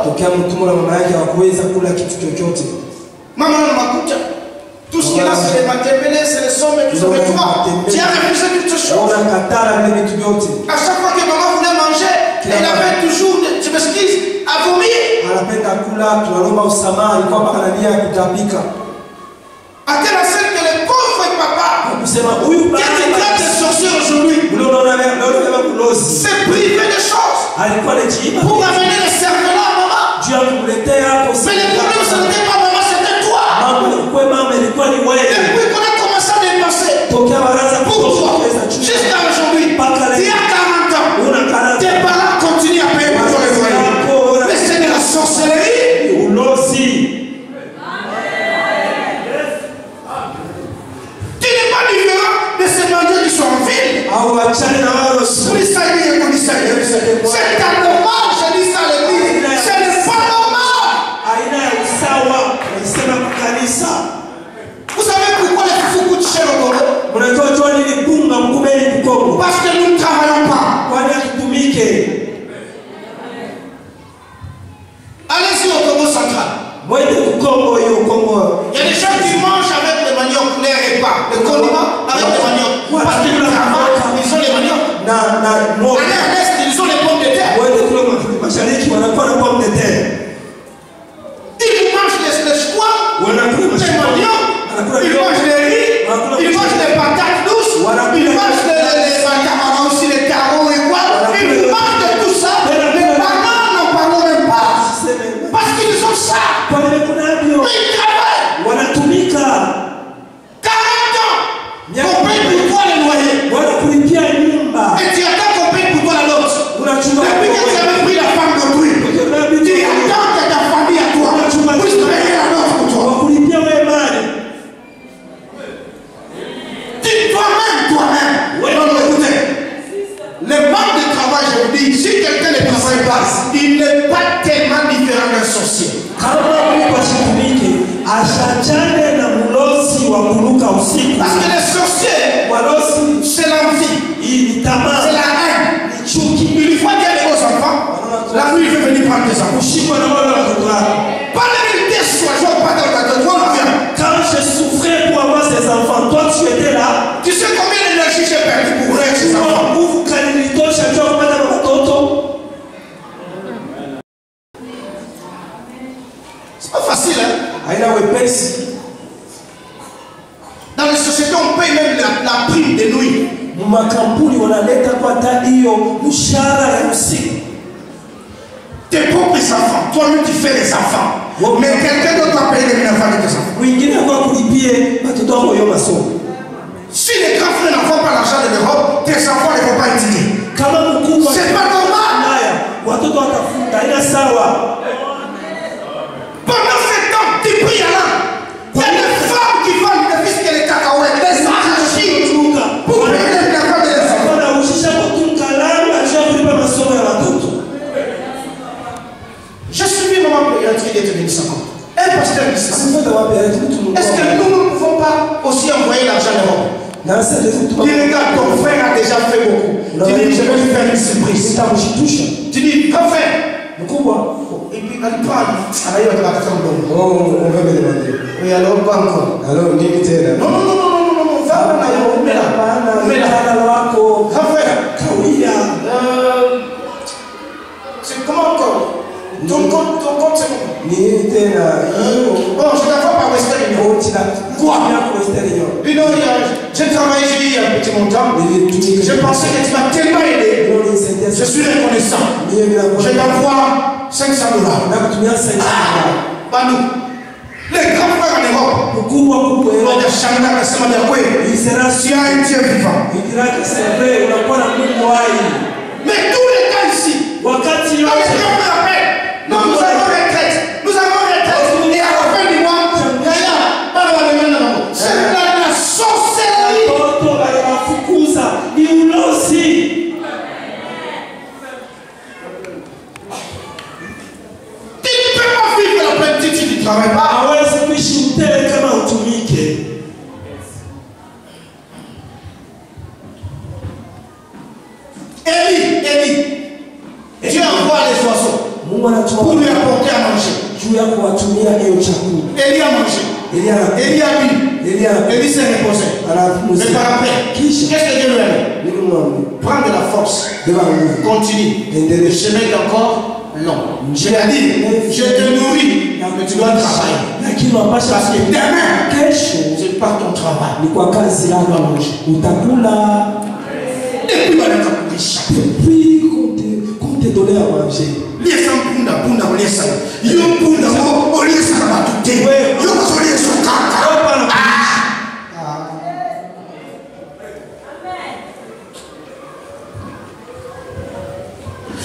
Maman ne m'écoute. Tout ce qu'il a, c'est les matébélés, c'est les sommes et tout ça. Mais toi, tu as refusé toutes ces choses. À chaque fois que maman voulait manger, elle avait toujours, je m'excuse, à vomir. À tel enseigne que les pauvres papa, qui traitent de sorciers aujourd'hui, c'est privé de choses pour amener les cerveaux à maman. Mais le problème, ce n'était pas maman, c'était toi. Depuis qu'on a commencé à dépenser, pourquoi jusqu'à aujourd'hui, il y a 40 ans, tes parents continuent à payer pour les loyers. Mais c'est de la sorcellerie. Tu n'es pas différent de ces mendiants qui sont en ville. C'est anormal, je dis ça à l'église. Il y a des gens qui mangent avec le manioc, les repas, le condiment avec le manioc. Parce qu'ils travaillent, ils ont les manioc. À l'est, ils ont les pommes de terre. Ils mangent les squats, les manioc, ils mangent les riz, ils mangent les patates douces, ils mangent les macarons aussi, les carreaux et quoi. Ils mangent de tout ça. Les parents n'en parlent même pas. Parce qu'ils ont ça. Mais ils travaillent. 40 ans. On paye pour toi les loyers. Et tu attends qu'on paye pour toi la note. Depuis que tu avais pris la femme d'autrui, tu attends que ta famille à toi puisse payer la note pour toi. Dis toi-même. Non, écoutez. Le manque de travail, je vous dis, si quelqu'un ne travaille pas, il n'est pas tellement différent d'un sorcier. Parce que les sorciers, c'est l'envie, c'est la haine. Il faut dire aux enfants, la nuit, je vais venir prendre tes enfants. Pas la vérité, soit je pas dans ta tête. Quand je souffrais pour avoir ces enfants, toi tu étais là. Tu sais combien d'énergie j'ai perdu pour ouvrir ces enfants? C'est pas facile, hein? Dans les sociétés, on paye même la prime de nuit. Tes propres enfants, toi-même tu fais les enfants. Mais quelqu'un d'autre va payer les enfants de tes enfants. Si les grands frères n'ont pas l'argent de l'Europe, tes enfants ne vont pas étudier. C'est pas normal. Pendant ce temps, tu pries à l'âme. Il y a des femmes qui vendent des fils que les cacahuètes, les arachides, pour payer les enfants de leurs enfants. J'ai suivi maman pédiatrie d'être 50. Un pasteur dit ça. Est-ce que nous ne pouvons pas aussi envoyer l'argent à l'Europe? Dis, regarde, ton frère a déjà fait beaucoup. Tu dis, je vais lui faire une surprise. Tu dis, qu'en faire? Et puis, elle prend. Elle va te la faire. Oui, alors, pas encore. Non. C'est comment encore? Ton compte, c'est bon. Bon, je t'envoie par Western Union. Quoi? Dis donc, j'ai travaillé, j'ai eu un petit montant. Je pensais que tu m'as tellement aidé. Je suis reconnaissant. Je t'envoie $500. Pas nous. Les grands frères en Europe. Il sera sur un Dieu vivant. Mais tous les cas ici, nous avons retraite. Et à la fin du mois, c'est la sorcellerie. Tu ne peux pas vivre la plénitude si tu ne travailles pas. Élie, Dieu envoie les oiseaux pour lui apporter à manger. Élie a mangé. Élie a bu. Élie s'est reposé. Mais par après, qu'est-ce que Dieu lui a dit? Prends de la force. Continue. Le chemin est encore long. Je l'ai dit, je te nourris, mais tu dois travailler. Parce que demain, c'est pas ton travail. Tu dois manger. Et puis, qu'on te donne à manger.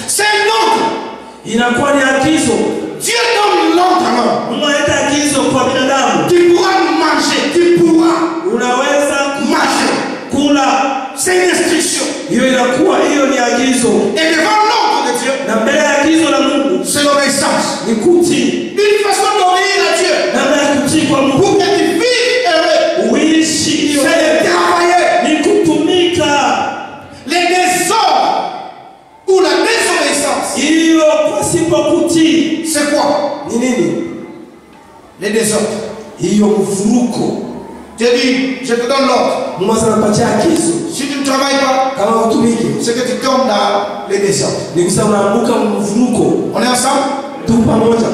C'est l'ordre. Inakuwa ni agizo. Dieu donne l'ordre. Mungu analeta agizo kwa binadamu. Tu pourras manger, unaweza manger. Kula. C'est une instruction. Hiyo ni agizo. Et devant l'ordre de Dieu, na mbele ya agizo la Mungu, c'est l'obéissance. Ni kutii. Une façon d'obéir à Dieu. Na hiyo mvuruko. Tu dis, je te donne l'ordre. Mungu anapatia agizo. Si tu ne travailles pas, Kama utumike, c'est que tu tombes dans les désordres. ni kusema unaanguka mvuruko. On est ensemble? Tu pamoja.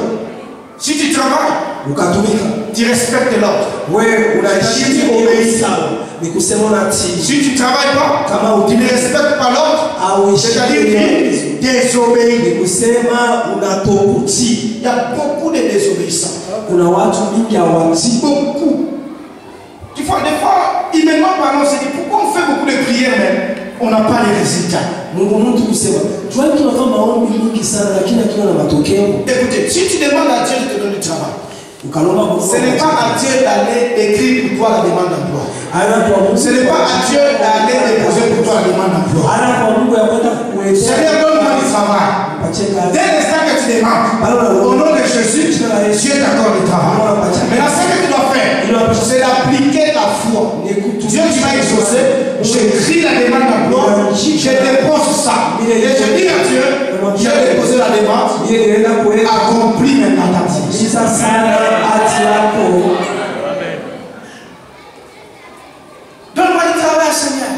Si tu travailles, Ukatumika. tu respectes l'ordre. Wewe unaheshimu obedience. Ni kusema unatii. Si tu ne travailles pas, Kama tu ne utumike respectes pas l'ordre, c'est-à-dire que tu désobéis. ni kusema unatokutii. Il y a beaucoup de désobéissants. Kuna watu mingi hawatii. Beaucoup. Des fois, humainement parlant, on se dit pourquoi on fait beaucoup de prières, mais on n'a pas les résultats. Mungu mtu kusema, "Jua tunafanya maombi mingi sana lakini hatuna na matokeo." Écoutez, si tu demandes à Dieu de te donner du travail, Ukalomba Mungu. ce n'est pas à Dieu d'aller écrire pour toi la demande d'emploi. Ana kwa Mungu. Ce n'est pas à Dieu d'aller déposer pour toi la demande d'emploi. Ana kwa Mungu ya kwenda kukuletea. Seigneur, donne-moi du travail. Patie kazi. Dès l'instant que tu demandes, au nom de Jésus, Dieu t'accorde le travail. Maintenant, ce que tu dois faire, c'est d'appliquer la foi. Dieu, tu m'as exaucé, j'écris la demande d'emploi, je dépose ça. Et je dis à Dieu, j'ai déposé la demande, accomplis maintenant ta vie. Donne-moi du travail, Seigneur.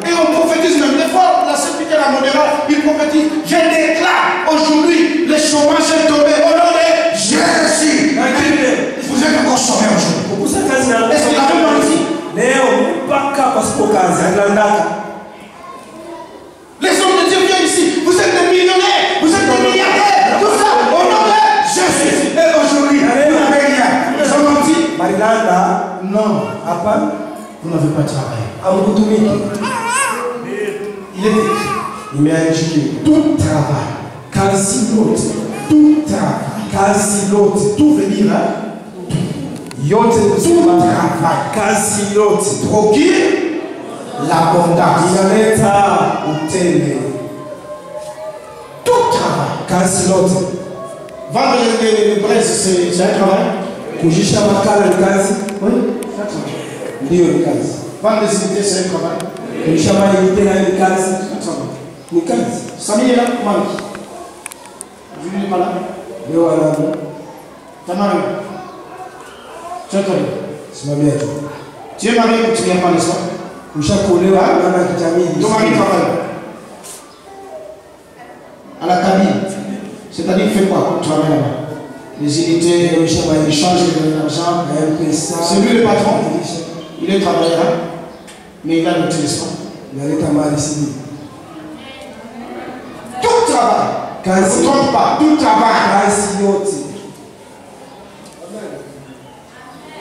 Et on prophétise même. Des fois, la sécurité, la modérate, il prophétise. Je déclare aujourd'hui, le chômage est tombé au nom de Jésus. Vous êtes encore chômeur aujourd'hui. Est-ce qu'il y a un homme ici? Les hommes de Dieu viennent ici. Vous êtes des millionnaires, vous êtes des milliardaires. Tout ça, au nom de Jésus. Et aujourd'hui, vous n'avez rien. Ils ont menti. Non. Vous n'avez pas travaillé. Il est écrit. Tout travail. Tout travail. Tout veut dire tout travail. Procure l'abondance. Tout travail. Vendre les braises, c'est un travail. Oui, c'est un travail. Vendre des unités, c'est un travail. Samy est là, Mari. Julie n'est pas là. Tamara. Tu es marié. Tu es marié ou tu viens pas, n'est-ce pas? Ton mari travaille à la cabine. C'est-à-dire qu'il fait quoi? Tu travailles là-bas. Les unités, il change l'argent. C'est lui le patron. Il est travailleur, mais il a le téléphone. Tout travail. Ne vous trompe pas. Tout travail.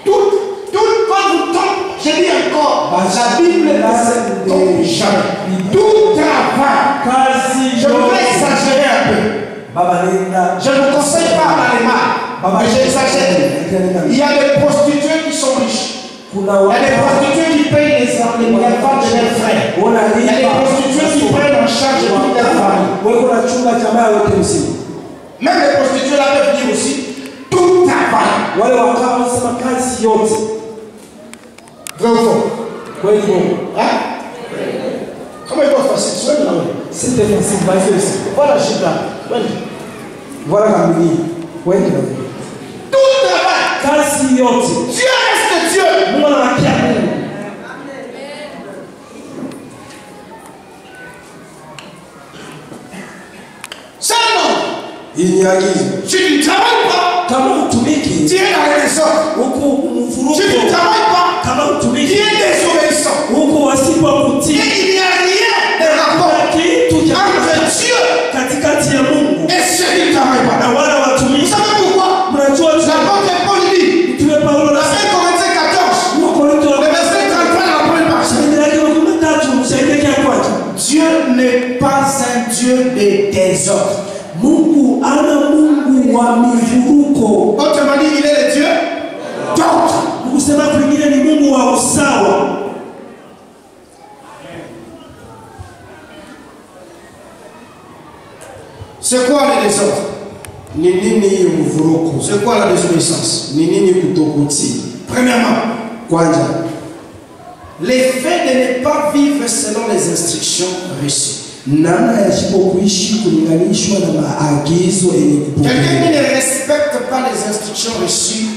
Quand vous tombez, je dis encore, la Bible ne tombe jamais. Tout travail. Je voudrais exagérer un peu. Je ne conseille pas d'aller mal, mais j'exagère. Il y a des prostituées qui sont riches. Il y a des prostituées qui payent les femmes de leurs frères. Il y a des prostituées qui prennent en charge toute leur famille. Même les prostituées là peuvent dire aussi tout travail. Vrai ou faux? Hein? Comment ils doivent passer? Soyez là. C'était facile, vas-y aussi. Voilà, je suis là. Voilà la mini. Tout travail. Dieu reste Dieu. C'est non. Il y a qui? Tu ne travailles pas. Dieu a les autres. Tu ne travailles pas. Dieu est désobéissant. Et il n'y a rien de rapport entre Dieu et ceux qui ne travaillent pas. Vous savez pourquoi? L'apôtre Paul dit, dans 1 Corinthiens 14, le verset 33 de la première partie. Dieu n'est pas un Dieu de désordre. Autrement dit, il est le Dieu d'ordre. C'est quoi le désordre? C'est quoi la désobéissance? Premièrement, l'effet de ne pas vivre selon les instructions reçues. Quelqu'un qui ne respecte pas les instructions reçues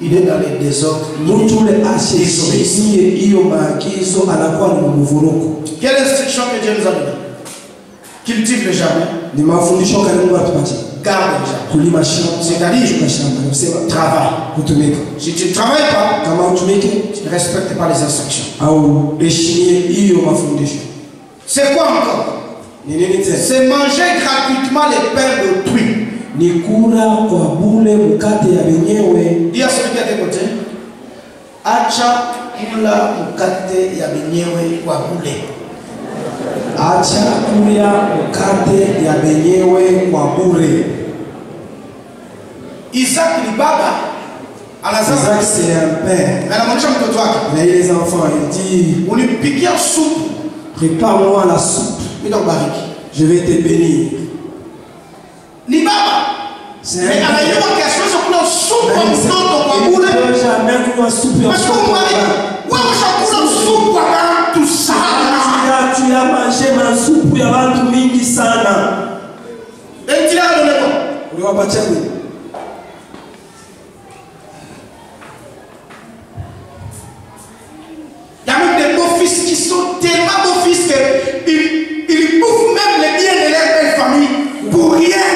il est dans les désordres. Mtu ule asiheshimu hiyo maagizo anakuwa ni mvuruko. Quelle instruction que Dieu nous a donnée? Cultive le jardin. Ni mafundisho gani Mungu atupatie? Garde le jardin. Kulima shamba, C'est-à-dire travail. Kutumika. Si tu ne travailles pas, Kama utumike, tu ne respectes pas les instructions. au heshimie hiyo mafundisho. C'est quoi encore? Ni nini tena? C'est manger gratuitement les pains d'autrui. Ni kula kwa bure mkate ya wenyewe. Dis à celui qui est à tes côtés, acha kula mkate ya wenyewe kwa bure. Acha kula mkate ya wenyewe kwa bure. Isaac ni baba, anasema Isaac c'est un père. anamwonyesha mtoto wake, Il a eu les enfants, il dit unipikia supu, prépare-moi la soupe, nitakubariki. je vais te bénir. Ni baba, C'est mais anajua kesho kula supu kwa mtoto kwa bure. jamais kunywa soupe ya Parce que mtoto. mwali, wewe ushakula supu kwa watu sana. Tu as mangé ma soupe ya watu mingi sana. Et tu l'as donné quoi? Uliwapatia nini? Il y a même des beaux-fils qui sont tellement beaux-fils qu'ils bouffent même les biens de leur belle famille pour rien.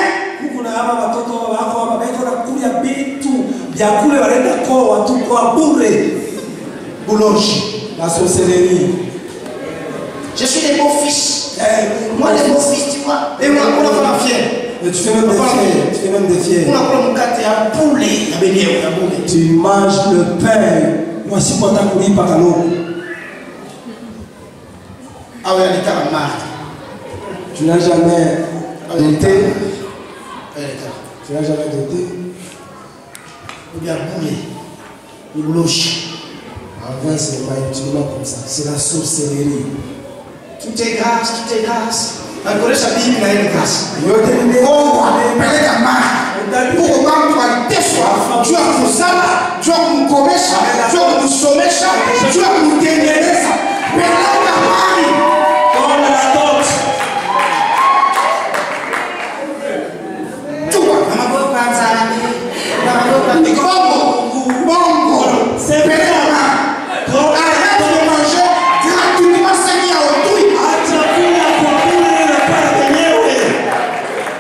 Kuna hapa watoto wako hapa bado wanakulia vitu vya kule wanaenda kwa watu kwa bure. Boulangerie. La sorcellerie. Je suis des beaux-fils. Moi, les beaux-fils, tu vois. Et moi, on a fait la fière. Et tu fais même des fiers. Tu fais même des fiers. On a fait mon gâteau à poulet. Il y a béni, il y a poulet. Tu manges le pain. Moi, si moi t'as couru par l'eau. Ah oui, elle était à marre. Tu n'as jamais doté. Elle était. Tu n'as jamais doté. Ou bien poulet. Ou boulangerie. En vrai, c'est pas uniquement comme ça. C'est la sorcellerie. Tout est grâce, tout est grâce. Elle connaît sa Bible, elle est grâce. Yo te Oh, elle est à marre. Pour que quand tu as déçois, tu as pour ça, tu as pour commerce, tu as pour sommecha, tu as pour ténéreza. Mais là, tu as marre. Comme la dot. Tu vois, bongo. C'est Mais là, arrête de manger gratuitement ce qu'il y a autour.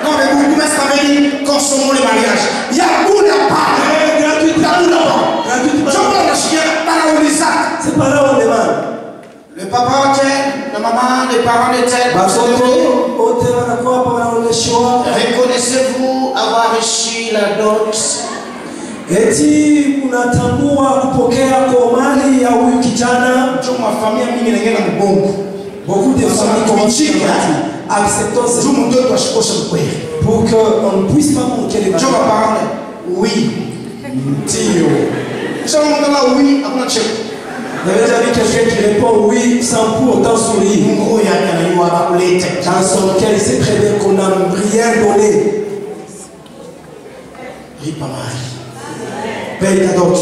Non, mais vous pouvez savoir consommons le mariage. Il y a beaucoup de part. Je prends le chien par la Olisa. C'est pas là où on demande. Le papa tient, la maman, les parents les tiennent. Reconnaissez-vous avoir reçu la dot? Eti unatambua kupokea kwa mali ya huyu kijana. Ma famille mingi na mbongo. Beaucoup de familles commencent à accepter ce pour qu'on ne puisse pas manquer les vacances. Oui. Tio. Ça on a oui, après check. Vous avez déjà vu quelqu'un qui répond oui sans pour autant sourire. Dans son cœur, il sait très bien qu'on n'a rien donné. Paye ta dot.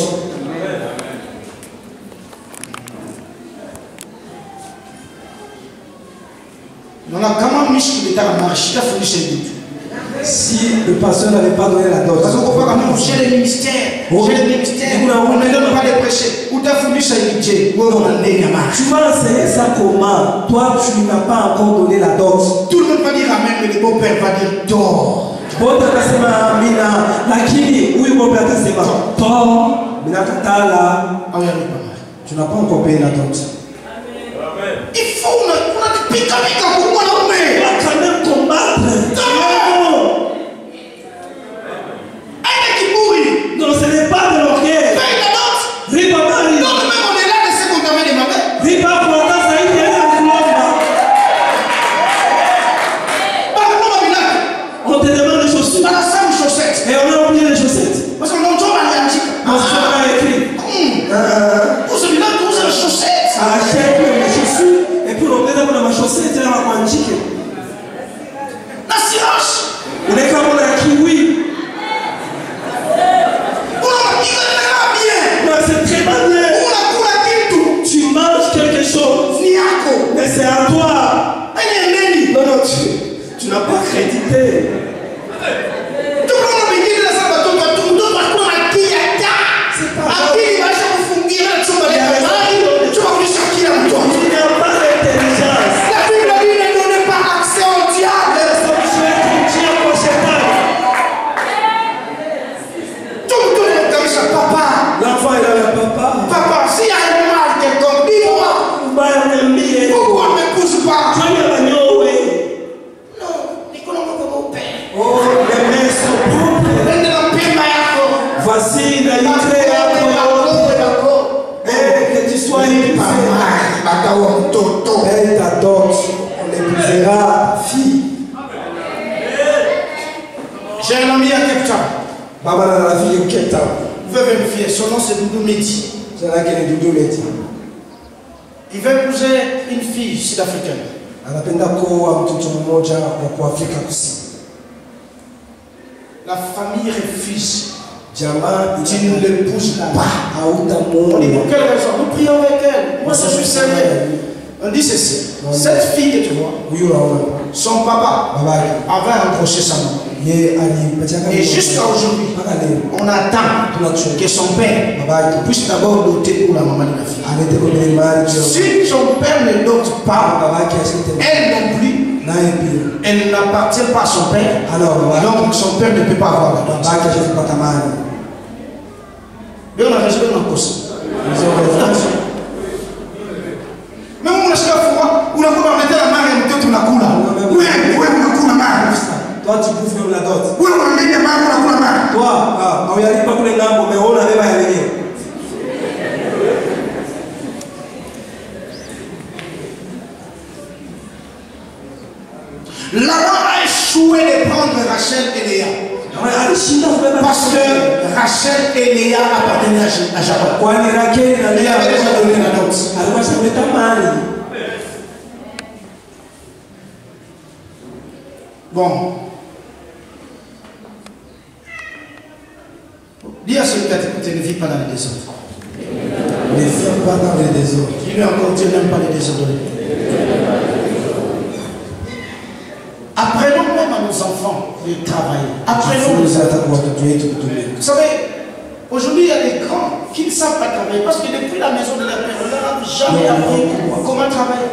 Si le pasteur n'avait pas donné la dot, parce qu'on peut pas j'ai le ministère, j'ai le ministère, on ne donne pas de prêcher. Où t'as fourni chez Dieu? Tu vas enseigner ça comment? Toi, tu n'as pas encore donné la dot. Tout le monde va dire amen, mais le beau-père va dire tort. Bota kasema amina, lakini huyu ng'ombe atasema toa. Mina katala. Tu n'as pas encore payé la dot. Il faut on pique pour moi l'homme. On va quand même combattre. Non, ce n'est pas de l'orgueil. Paye la dot. Riba mali. Non, même on est là, c'est qu'on t'avait demandé. Riba pour la saïd et la flomba. On te demande les chaussures. Dans la salle de chaussettes. Et on a oublié les chaussettes. Parce qu'on a écrit. Pour celui-là, tous les chaussettes. Achète les chaussures. Et puis on te donne ma chaussette et la manche. Elle t'adopte, on épousera fille. J'ai un ami à Cape Town. Baba na la fille au Cape Town. Vous pouvez vérifier, son nom c'est Doudou Meti. C'est là qu'elle est Doudou Meti. Il veut épouser une fille sud-africaine. Anapenda kuoa mtoto mmoja wa Afrika Kusini. La famille refuse. Jamaa, tu ne l'épouses pas. On dit pour quelle raison? Nous prions avec elle. Moi, je suis sérieux. On dit ceci. Cette fille que tu vois, son papa avait embauché sa maman. Et jusqu'à aujourd'hui, on attend que son père puisse d'abord doter pour la maman de la fille. Si son père ne dote pas, elle non plus, elle n'appartient pas à son père. Donc son père ne peut pas avoir la dot. Mais on a résolu notre cause. Mais on a mettre la main et on a coulé. Oui, on a main. Toi, tu bouffes même la dot. Oui, on a mis la main, on a main. Toi, on y arrive pas pour les gambes, mais on avait pas y aller. Laban a échoué de prendre Rachel et Léa. Parce que Rachel et Léa appartenaient à Jacob. Il avait déjà donné la dot. Bon. Dis à celui qui a écouté, ne vis pas dans les désordres. Ne vis pas dans les désordres. Dis-lui encore, Dieu n'aime pas les désordres. Apprenons même à nos enfants de travailler. Apprenons. Vous savez, aujourd'hui il y a des grands qui ne savent pas travailler parce que depuis la maison de leur père, on ne leur a jamais appris comment travailler.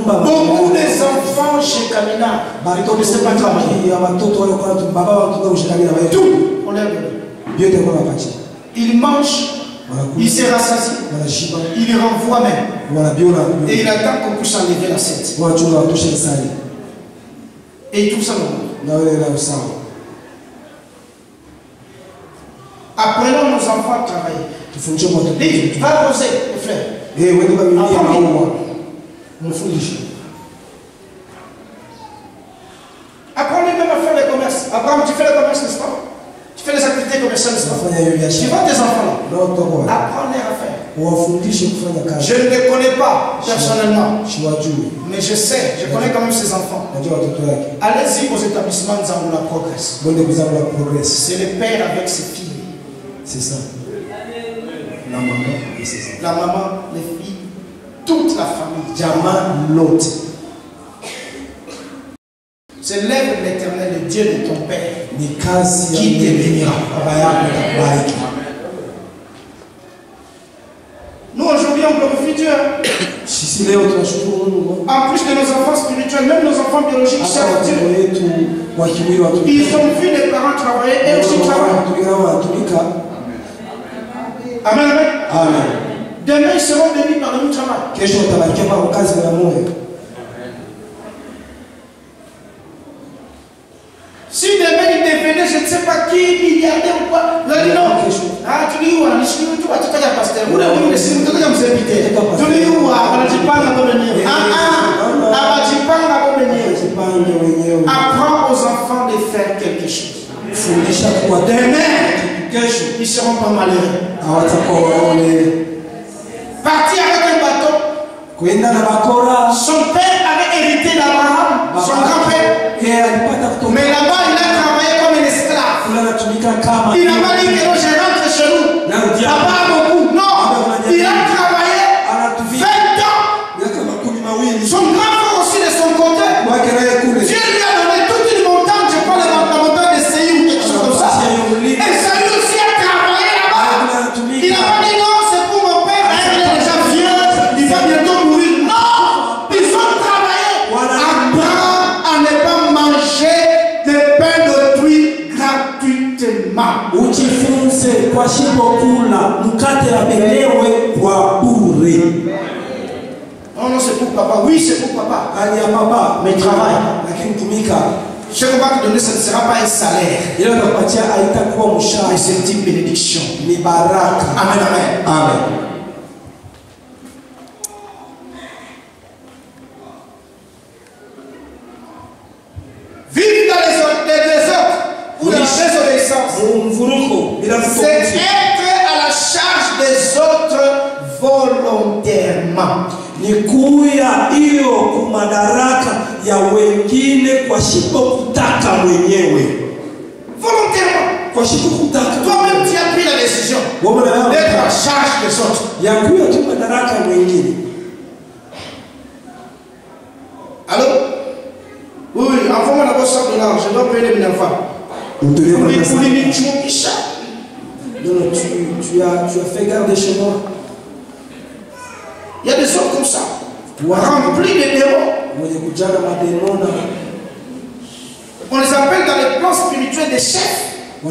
Beaucoup des enfants chez Kamina ne connaissaient pas travailler. Tout, on leur donne. Ils mangent, ils se rassasient, ils renvoient même. Et il attend qu'on puisse enlever l'assiette. Et tout ça non. Apprenons nos enfants à travailler. Dis, va poser, frère. Apprenez même à faire les commerces. Abraham, tu fais le commerce, n'est-ce pas? Tu fais les activités commerciales, n'est-ce pas? Tu vois tes enfants là. Apprends-les à faire. Je ne les connais pas personnellement. Mais je sais, je connais quand même ces enfants. Allez-y aux établissements de Zamboula Progress. C'est le père avec ses filles. C'est ça. La maman, la maman, les filles, toute la famille. Jama Lot. C'est l'œuvre de l'Éternel, le Dieu de ton père, qui te bénira. Nous aujourd'hui on glorifie Dieu. En plus de nos enfants spirituels, même nos enfants biologiques servent Dieu. Ils ont vu les parents travailler et aussi travailler. Amen. Amen. Demain ils seront bénis par le même travail. Si demain il devenait, je ne sais pas qui, milliardaire ou quoi, là, non. Ah, tu dis où? Je suis tout à tout à l'heure, pasteur. Vous l'avez vu, c'est tout à l'heure, vous invitez. Tu dis où? On a dit pas la bonne venir. On a dit pas la bonne venir. Apprends aux enfants de faire quelque chose. Demain, ils ne seront pas malheureux. Partir avec un bateau. Son père avait hérité d'Abraham, son grand-père. Mais là-bas, il a travaillé comme un esclave. Il n'a pas dit que je rentre chez nous. Pas beaucoup. Non. Il a travaillé 20 ans. Son grand frère aussi de son côté. Dieu lui a donné toute une montagne. Je parle de la montagne de Séhir ou quelque chose comme ça. Et Saül aussi a travaillé là-bas. Il n'a pas dit non, c'est pour mon père. Il est déjà vieux. Il va bientôt mourir. Non. Ils ont travaillé. Apprends à ne pas manger des pains d'autrui gratuitement. Ujifunze kwa shibokula mkate abelewe kwa bure. Non, c'est pour papa. Oui, c'est pour papa. Papa, mais travaille. Ce qu'on va te donner, ce ne sera pas un salaire. Mais c'est une bénédiction. Amen, amen. Amen. ni kuya hiyo kumadaraka ya wengine kwa shiko kutaka mwenyewe. Volontairement. Kwa shiko kutaka. Toi-même tu as pris la décision d'être en charge des autres. Ya kuya tu madaraka mwingine. Allô? Oui, envoie-moi d'abord ça de l'argent. Je dois payer les 1000 francs. Non, tu as fait garde chez moi. Il y a des hommes comme ça, remplis de démons. On les appelle dans les plans spirituels des chefs. Mais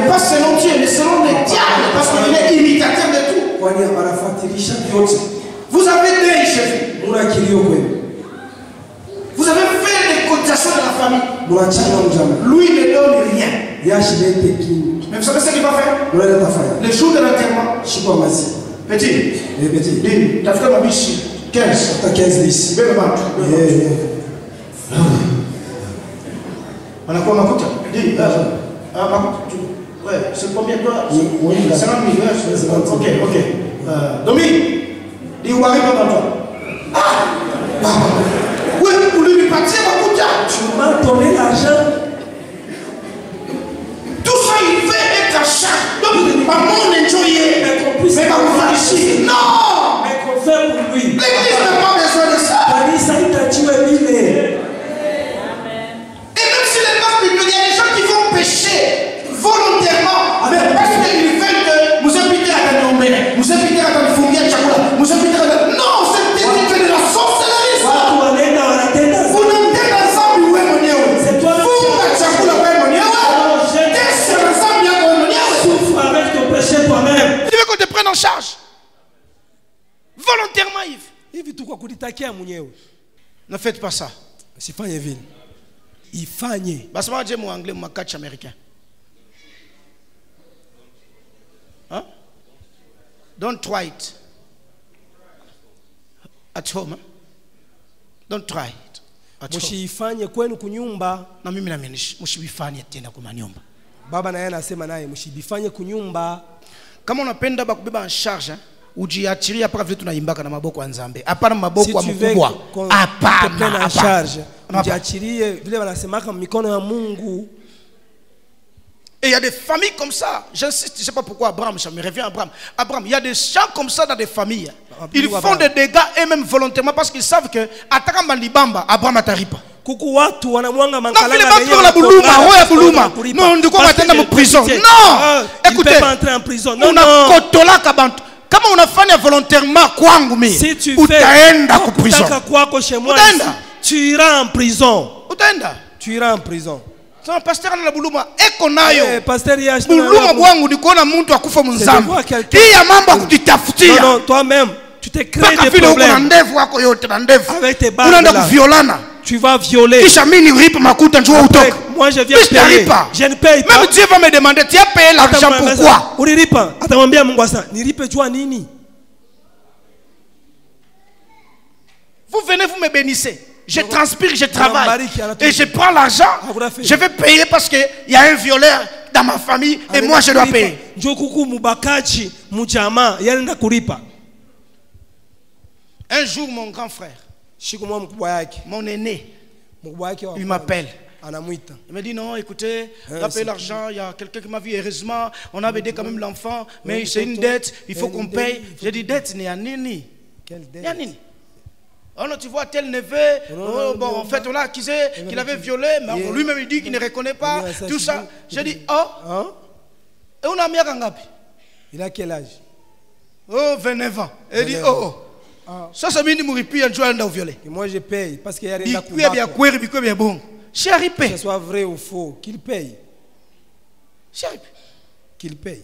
pas selon Dieu, mais selon les diables, parce qu'il est imitateur de tout. Vous avez des chefs. Vous avez fait des cotisations de la famille. Lui ne donne rien. Mais vous savez ce qu'il va faire? Le jour de l'enterrement. Petit. Dis, tu as fait ma biche 15. Tu as 15 ici. On a quoi ma coûte? Dis, ouais, c'est combien toi? 50 000. Ok. Domi, dis, où arrive dans toi? Oui, pour lui partir ma coûte. Tu m'as donné l'argent. Tout ça, il veut être à chaque. Donc, pas mon enjoyer. Mais pas vous ici. Non! Mais qu'on fait pour lui. L'église n'a pas besoin de ça. Et même si les gens, il y a des gens qui vont pécher volontairement, mais parce qu'ils veulent que vous invitez à la nommer, vous invitez à la fouiller à Tchakoula, vous invitez à la. Non, c'est de la sorcellerie, ça. Vous n'êtes pas ensemble, où est mon Dieu? C'est toi, vous, à Tchakoula, où est mon Dieu? Souffre avec ton péché toi-même. Tu veux qu'on te prenne en charge volontairement, Yves. Ne faites pas ça. Basma Dieu mon anglais, mon catch américain. Hein? Don't try it. At home. Hein? Don't try it. Mshiifanye kwenu kunyumba. Na mimi na mimi mshiifanye tena kwa nyumba. Baba na yeye anasema naye mshibifanye kunyumba. Kama unapenda bakubeba en charge, ujiachirie hapa vile tunaimbaka na maboko ya Nzambe. Hapana maboko ya mkubwa. Hapana en charge. Ujiachirie vile wanasemaka mikono ya Mungu. Et il y a des familles comme ça. J'insiste, je ne sais pas pourquoi Abraham, ça me revient à Abraham. Abraham, il y a des gens comme ça dans des familles. Ils font des dégâts eux-mêmes volontairement parce qu'ils savent que Ataka Mandibamba, Abraham ataripa. Kuku watu wanamwanga mankalanga na buluma. Non, ndiko matenda mu prison. Non. Écoutez, il peut pas entrer en prison. Non, non. Kotola kabantu. Kama unafanya volontairement kwangu mimi, si tu utaenda ku prison. Kwako chez moi, tu iras en prison. Utaenda. Tu iras en prison. Sasa pasteur na buluma eko nayo. Pasteur yashi. Buluma bwangu ndikuona mtu akufa munzambi. Hii ya mambo akujitafutia. Non, toi-même, tu te crées des problèmes. Una ndevu wako yote na ndevu. Avec tes barres. Unaenda kuviolana. Tu vas violer. Kisha mimi nilipe makuta njoo utoke. Moi je viens payer. Je ne paye pas. Même Dieu va me demander, tu as payé l'argent pourquoi? Ulilipa. Atamwambia Mungu asa, nilipe jua nini? Vous venez, vous me bénissez. Je transpire, je travaille. Et je prends l'argent. Je vais payer parce qu'il y a un violeur dans ma famille et moi je dois payer. Un jour, mon grand frère, mon aîné, il m'appelle. Il me dit non, écoutez, on a payé l'argent, il y a quelqu'un qui m'a vu, heureusement, on a aidé quand même l'enfant, mais c'est une dette, il faut qu'on paye. J'ai dit dette, il y a nini. Quelle dette? Oh non, tu vois, tel neveu, bon, en fait, on a accusé qu'il avait violé, mais lui-même il dit qu'il ne reconnaît pas, tout ça. J'ai dit, oh, et on a mis à Kangapi. Il a quel âge? Oh, 29 ans. Il dit, oh, ça, ça m'a dit, Mouripi, un jour, on a violé. Et moi, je paye, parce qu'il y a rien à combattre. Il y a bon. Chéri, paye. Que ce soit vrai ou faux, qu'il paye. Chéri, qu'il paye.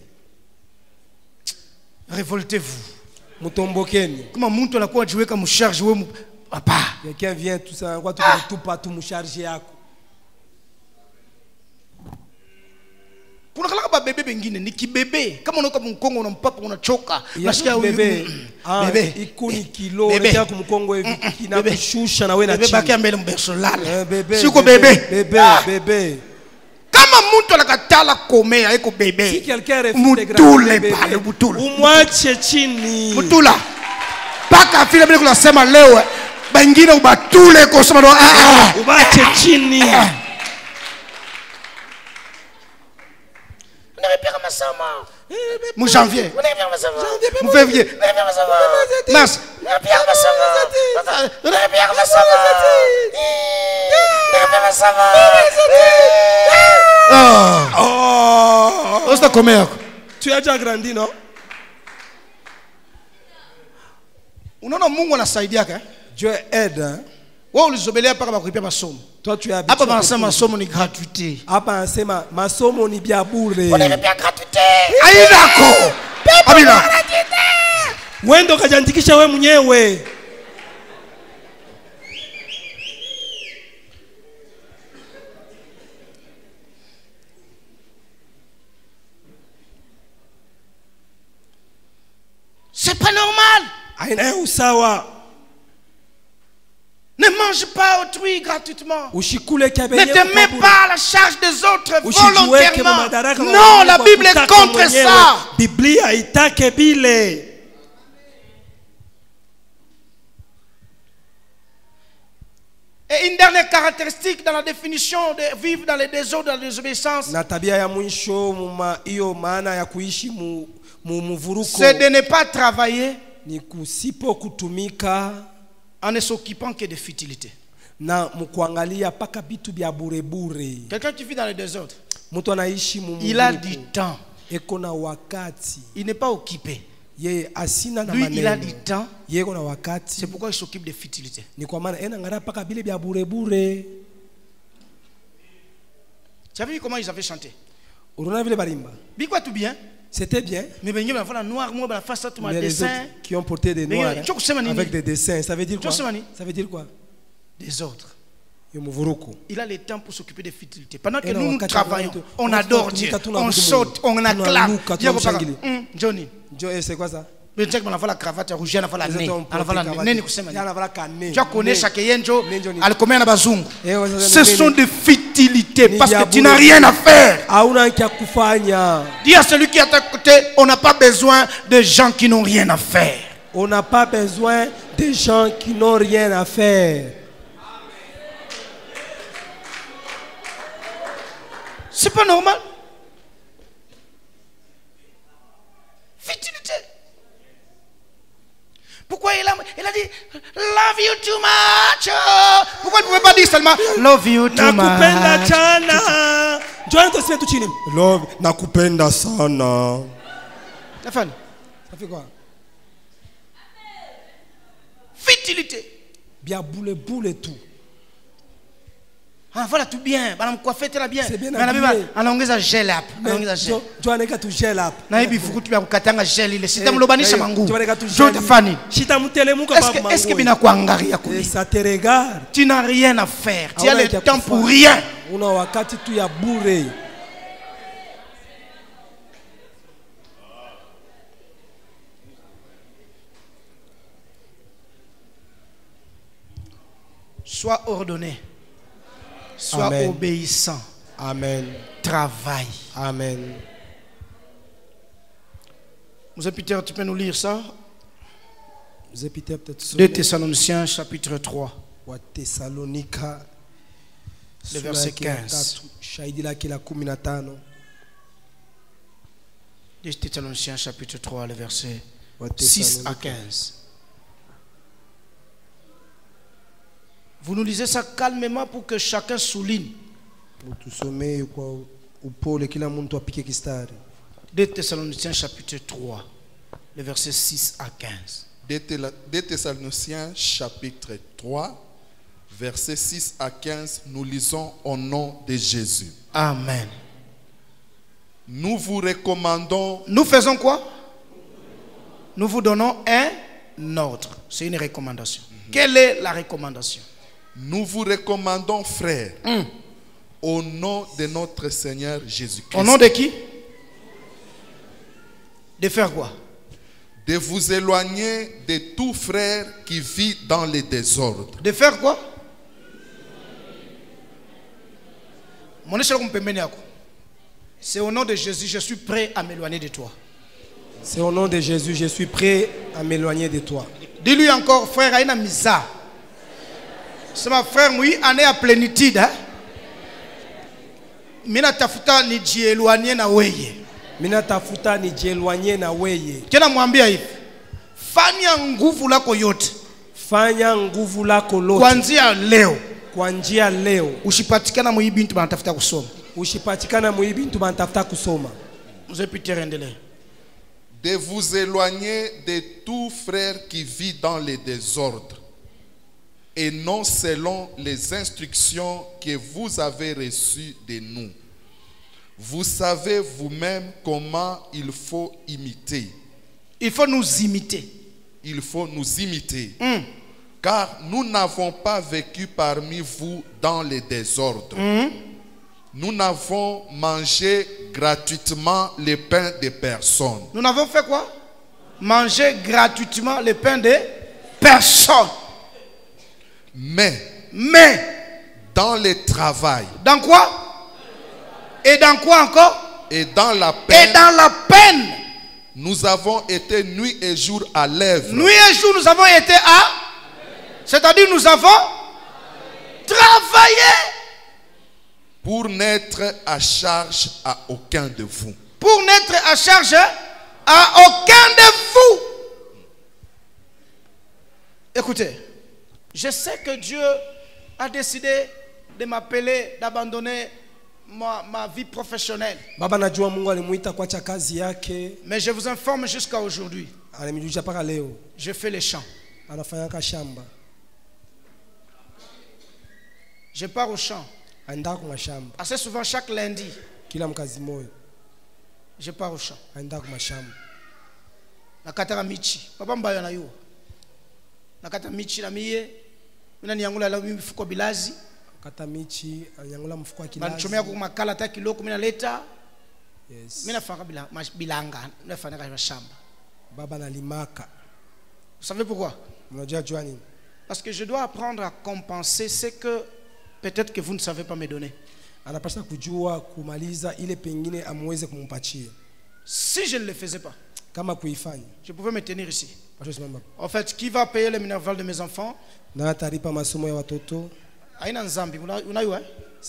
Révoltez-vous. Comment muntu anakuwa jiweka mcharge wewe papa. Quelqu'un vient tout ça quoi tout pas tout mcharge yako. Kuna kala ba bebe bengine ni kibebe kama unaoka mkongo unampapa unachoka unasikia bebe bebe ikuni kilo unataka kumkongo hivi kinakushusha na wewe na chini. Bebe baki mbele mberso lala. Siko bebe bebe. Kama mtu anakatala komea iko bebe. Si quelqu'un refuse de grâce. Mutule pale mutule. Umwache chini. Mutula. Paka vile vile kunasema leo bengine ubatule kusema ubache chini. Mon janvier, mon février, mars, c'est combien? Tu as déjà grandi, non? Unaona Mungu anasaidiaka. Dieu aide. Wewe ulizobelia paka bakulipia masomo. Toi tu es habitué. Hapa wanasema masomo ni gratuité. Hapa wanasema masomo ni bia bure. Wanalipia gratuité. Ainako. Amina. Wendo kajiandikisha wewe mwenyewe. C'est pas normal. Aina usawa. Ne mange pas autrui gratuitement. Ushikule Ne te mets pas à la charge des autres volontairement. Non, la Bible est contre ça. Biblia itake bile. Et une dernière caractéristique dans la définition de vivre dans les désordres, dans la désobéissance, na tabia ya mwisho muma hiyo maana ya kuishi muvuruko, c'est de ne pas travailler ni kusipo kutumika en ne s'occupant que de futilités. na mkuangalia paka bitu bya bure bure. Quelqu'un qui vit dans les désordres, Mtu anaishi mumuvuruko, il a du temps. eko na wakati. Il n'est pas occupé. Yeye asina na Lui, maneno. il a du temps. Yeye kuna wakati. C'est pourquoi il s'occupe de futilités. Ni kwa maana ena ngara paka bile bya bure bure. Tu as vu comment ils avaient chanté? Uruna vile barimba. Bikwa tout bien. C'était bien. Mais ben il la noir, moi la face tout ma dessin qui ont porté des noirs avec des dessins. Ça veut dire quoi? Ça veut dire quoi? Des autres. Il a le temps pour s'occuper des futilités. Pendant que nous travaillons, on adore Dieu, on saute, on acclame. Johnny. Johnny, c'est quoi ça? Tu connais chaque yenjo, ce sont des futilités parce que tu n'as rien à faire. Dis à celui qui est à ta côté, on n'a pas besoin de gens qui n'ont rien à faire. On n'a pas besoin de gens qui n'ont rien à faire. C'est pas normal. Futilité. Pourquoi il a dit love you too much? Pourquoi il ne pouvait pas dire seulement love you too much? Nakupenda sana. Join to say to chini. Love nakupenda sana. Ça fait quoi? Futilité. Bien boule boule tout. Ah voilà tout bien, madame coiffé très bien. C'est bien. On a ongeza gel up. On ongeza gel. Tu as neka tu gel up. Na hivi fuku tu ya kukatanga gel ile. Sitamlobanisha mangu. Tu as neka tu gel. Jote fani. Shitamutelemuka baba mangu. Est-ce que bina kuangalia kuni? Ça te regarde. Tu n'as rien à faire. Tu as le temps pour rien. Una wakati tu ya bure. Sois ordonné. Sois Amen. Obéissant. Amen. Travaille. Amen. Monsieur Peter, tu peux nous lire ça? 2 Thessaloniciens chapitre 3. Le verset 15. 2 Thessaloniciens chapitre 3, le verset 6 à 15. Vous nous lisez ça calmement pour que chacun souligne. 2 Thessaloniciens chapitre 3, le verset 6 à 15. 2 Thessaloniciens chapitre 3, verset 6 à 15, nous lisons au nom de Jésus. Amen. Nous vous recommandons... Nous faisons quoi? Nous vous donnons un ordre. C'est une recommandation. Quelle est la recommandation? Nous vous recommandons, frères, au nom de notre Seigneur Jésus-Christ. Au nom de qui? De faire quoi? De vous éloigner de tout frère qui vit dans les désordres. De faire quoi? C'est au nom de Jésus, je suis prêt à m'éloigner de toi. C'est au nom de Jésus, je suis prêt à m'éloigner de toi. Dis-lui encore, frère, Aïna Misa. C'est ma frère, oui, on est à plénitude. Hein? Mina tafuta ni jielwanie na weye. Mina tafuta ni jielwanie na weye. Kena mwambia hivi. Fanya nguvu lako yote. Fanya nguvu lako lote. Kuanzia leo. Kuanzia leo. Ushipatikana muibi mtu banatafuta kusoma. Ushipatikana muibi mtu banatafuta kusoma. Mzee Peter endele. De vous éloigner de tout frère qui vit dans les désordres et non selon les instructions que vous avez reçues de nous. Vous savez vous-même comment il faut imiter. Il faut nous imiter. Il faut nous imiter. Car nous n'avons pas vécu parmi vous dans les désordres. Nous n'avons mangé gratuitement le pain des personnes. Nous n'avons fait quoi? Manger gratuitement le pain des personnes. Mais dans le travail. Dans quoi? Et dans quoi encore? Et dans la peine. Et dans la peine. Nous avons été nuit et jour à l'œuvre. Nuit et jour nous avons été à. C'est-à-dire nous avons travaillé. Pour n'être à charge à aucun de vous. Pour n'être à charge à aucun de vous. Écoutez, je sais que Dieu a décidé de m'appeler, d'abandonner ma vie professionnelle. Mais je vous informe jusqu'à aujourd'hui. Je fais les champs. Je pars au champ. Assez souvent chaque lundi. Je pars au champ. Nakatara michi. Papa mbayo na yo. Nakata michi na miye. Mina niangula la mifuko bilazi. Kata michi anyangula mfuko kilazi. Nachomea kwa makala hata kiloko mina leta. Yes. Mina fanga bilanga. Mina fanga kwa shamba. Baba na limaka. Vous savez pourquoi? Parce que je dois apprendre à compenser ce que peut-être que vous ne savez pas me donner. Si je ne le faisais pas, je pouvais me tenir ici. En fait, qui va payer le minerval de mes enfants? Aina nzambi, unayua?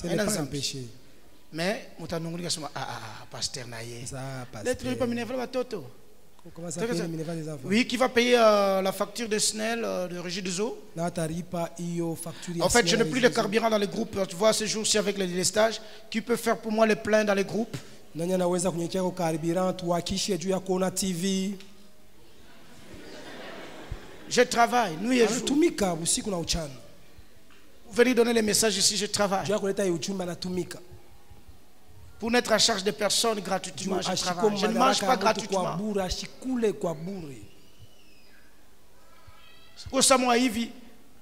Aina nzambi. Mais mutanungulika sema pasteur naye. Lettre pas minerval watoto. Oui, qui va payer la facture de SNEL, de Régie des eaux? En fait, je n'ai plus de carburant dans les groupes. Tu vois, ce jour-ci avec le délestage, qui peut faire pour moi les pleins dans les groupes? Je travaille, nuit et jour. Vous venez donner les messages ici, je travaille. Pour n'être à charge de personnes gratuitement, je travaille. Je ne mange pas gratuitement. Au Samoa Ivi,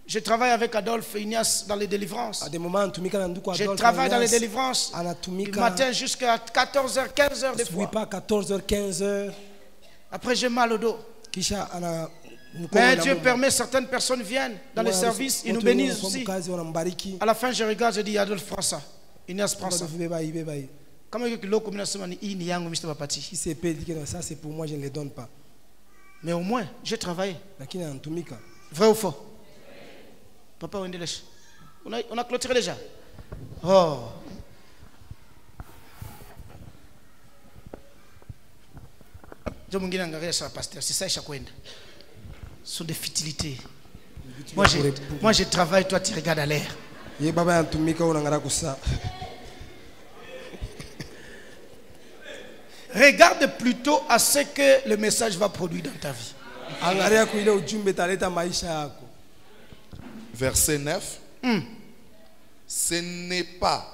je travaille avec Adolphe et Ignace dans les délivrances. Je travaille dans les délivrances du matin jusqu'à 14h, 15h des fois. 14h, 15h. Après, j'ai mal au dos. Mais Dieu permet, certaines personnes viennent dans les services, ils nous bénissent aussi. À la fin, je regarde, je dis Adolphe, prends ça. Ignace, prends ça. Si c'est pédiqué, ça c'est pour moi, je ne les donne pas. Mais au moins, j'ai travaillé. Vrai ou faux? Papa, on a clôturé déjà. Oh. C'est ça, ce sont des futilités. Moi, je travaille, toi, tu regardes à l'air. Regarde plutôt à ce que le message va produire dans ta vie. Verset 9. Ce n'est pas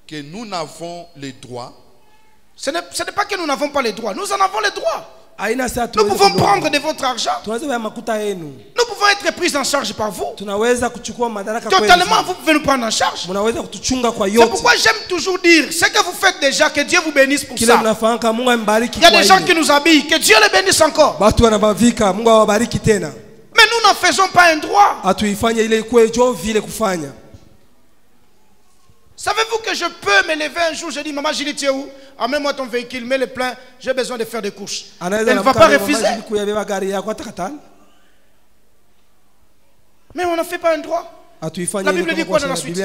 que nous n'avons les droits. Ce n'est pas que nous n'avons pas les droits. Nous en avons les droits. Nous pouvons prendre de votre argent. Nous pouvons être pris en charge par vous. Totalement, vous pouvez nous prendre en charge. C'est pourquoi j'aime toujours dire ce que vous faites déjà, que Dieu vous bénisse pour ça. Il y a des gens qui nous habillent, que Dieu les bénisse encore. Mais nous n'en faisons pas un droit. Savez-vous que je peux me lever un jour, je dis, maman Julie, tu es où? Amène-moi ton véhicule, mets le plein, j'ai besoin de faire des couches. Elle ne va pas refuser. Mais on n'en fait pas un droit. La Bible dit quoi dans la suite?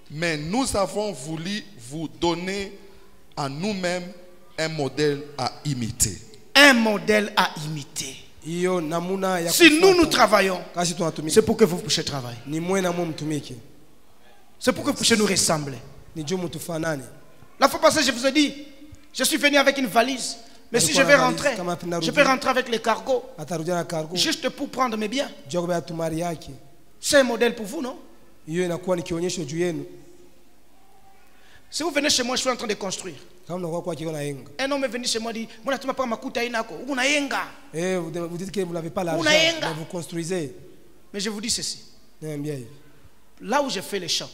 Mais nous avons voulu vous donner à nous-mêmes un modèle à imiter. Un modèle à imiter. Si nous travaillons, c'est pour que vous puissiez travailler. C'est pour que vous puissiez nous ressembler. La fois passée, je vous ai dit, je suis venu avec une valise. Mais si je vais rentrer, je peux rentrer avec les cargos. Juste pour prendre mes biens. C'est un modèle pour vous, non? Si vous venez chez moi, je suis en train de construire. Un homme est venu chez moi et dit, vous dites que vous n'avez pas l'argent, mais vous construisez. Mais je vous dis ceci. Là où je fais les champs,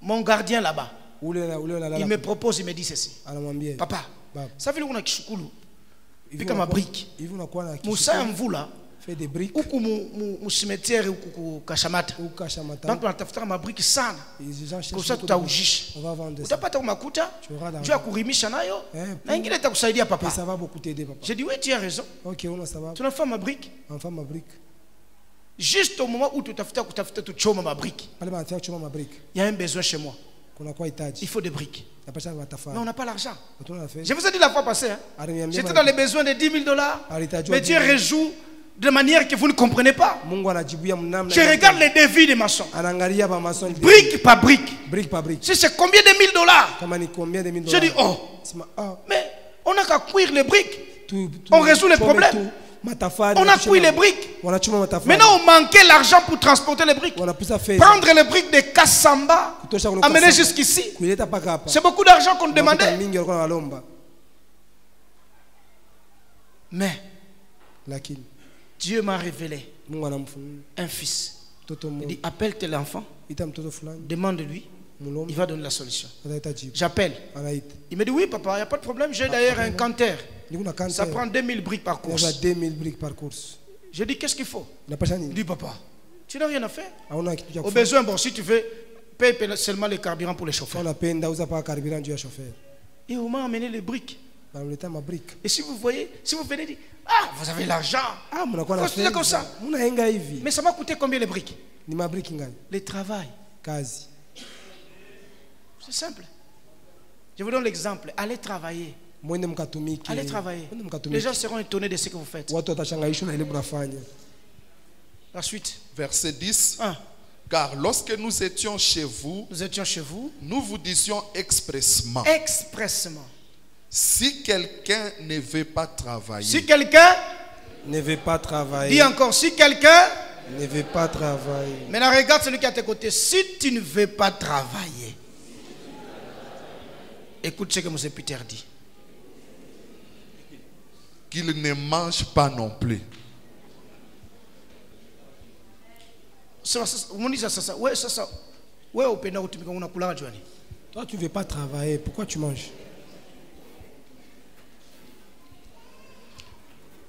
mon gardien là-bas, il me propose, il me dit ceci. Papa, ça veut dire qu'on a kishukulu. Puis comme ma brique. Moussa en vous là. Fait des briques. Ou mon cimetière ou kashamata. Donc on a fait ma brique sana. Comme ça tu as ujish. On va vendre. Tu n'as pas ta makuta. Tu as kurimisha nayo. Na ingine ta kusaidia papa. Ça va beaucoup t'aider papa. J'ai dit oui, tu as raison. OK, on a ça va. Tu as fait ma brique. On fait ma brique. Juste au moment où tu as fait tu choma ma brique. Il y a un besoin chez moi. Il faut des briques. Mais on n'a pas l'argent. Je vous ai dit la fois passée, hein? J'étais dans les besoins de $10,000. Mais Dieu réjoue de manière que vous ne comprenez pas. Je regarde les devis des maçons. Brique par brique. Si c'est combien de $1,000? Je dis, oh, mais on n'a qu'à cuire les briques. On résout les problèmes. On a cuit les briques. Maintenant, on manquait l'argent pour transporter les briques. Prendre les briques de Kassamba, amener jusqu'ici. C'est beaucoup d'argent qu'on demandait. Mais Dieu m'a révélé un fils. Il dit, appelle tel enfant, demande-lui, il va donner la solution. J'appelle. Il me dit, oui papa, il n'y a pas de problème, j'ai d'ailleurs un canter. Ça prend 2000 briques par course. 2000 briques par course. Je dis, qu'est-ce qu'il faut? Il dit, papa, tu n'as rien à faire. Au besoin, bon, si tu veux, paye seulement les carburants pour les chauffeurs. Et on m'a amené les briques. Et si vous voyez, si vous venez dire, ah, vous avez l'argent. Construisez comme ça. Mais ça m'a coûté combien les briques? Le travail. C'est simple. Je vous donne l'exemple. Allez travailler. Allez travailler. Les gens seront étonnés de ce que vous faites. La suite. Verset 10. Car lorsque nous étions chez vous, nous vous disions expressement. Si quelqu'un ne veut pas travailler. Si quelqu'un ne veut pas travailler. Dis encore, si quelqu'un ne veut pas travailler. Maintenant regarde celui qui est à tes côtés. Si tu ne veux pas travailler, écoute ce que M. Peter dit. Qu'il ne mange pas non plus. Toi, tu ne veux pas travailler. Pourquoi tu manges?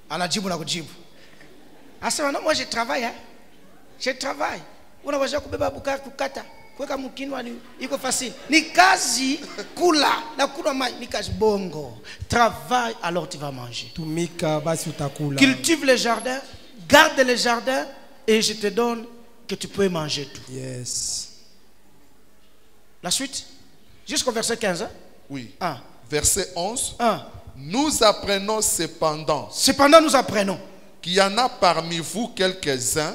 Moi je travaille. Je travaille. Iko facile. Ni kazi kula na kula mai ni kazi bongo. Travaille alors tu vas manger. Cultive les jardins, garde les jardins et je te donne que tu peux manger tout. Yes. La suite jusqu'au verset 15. Oui. Verset 11. Nous apprenons cependant qu'il y en a parmi vous quelques-uns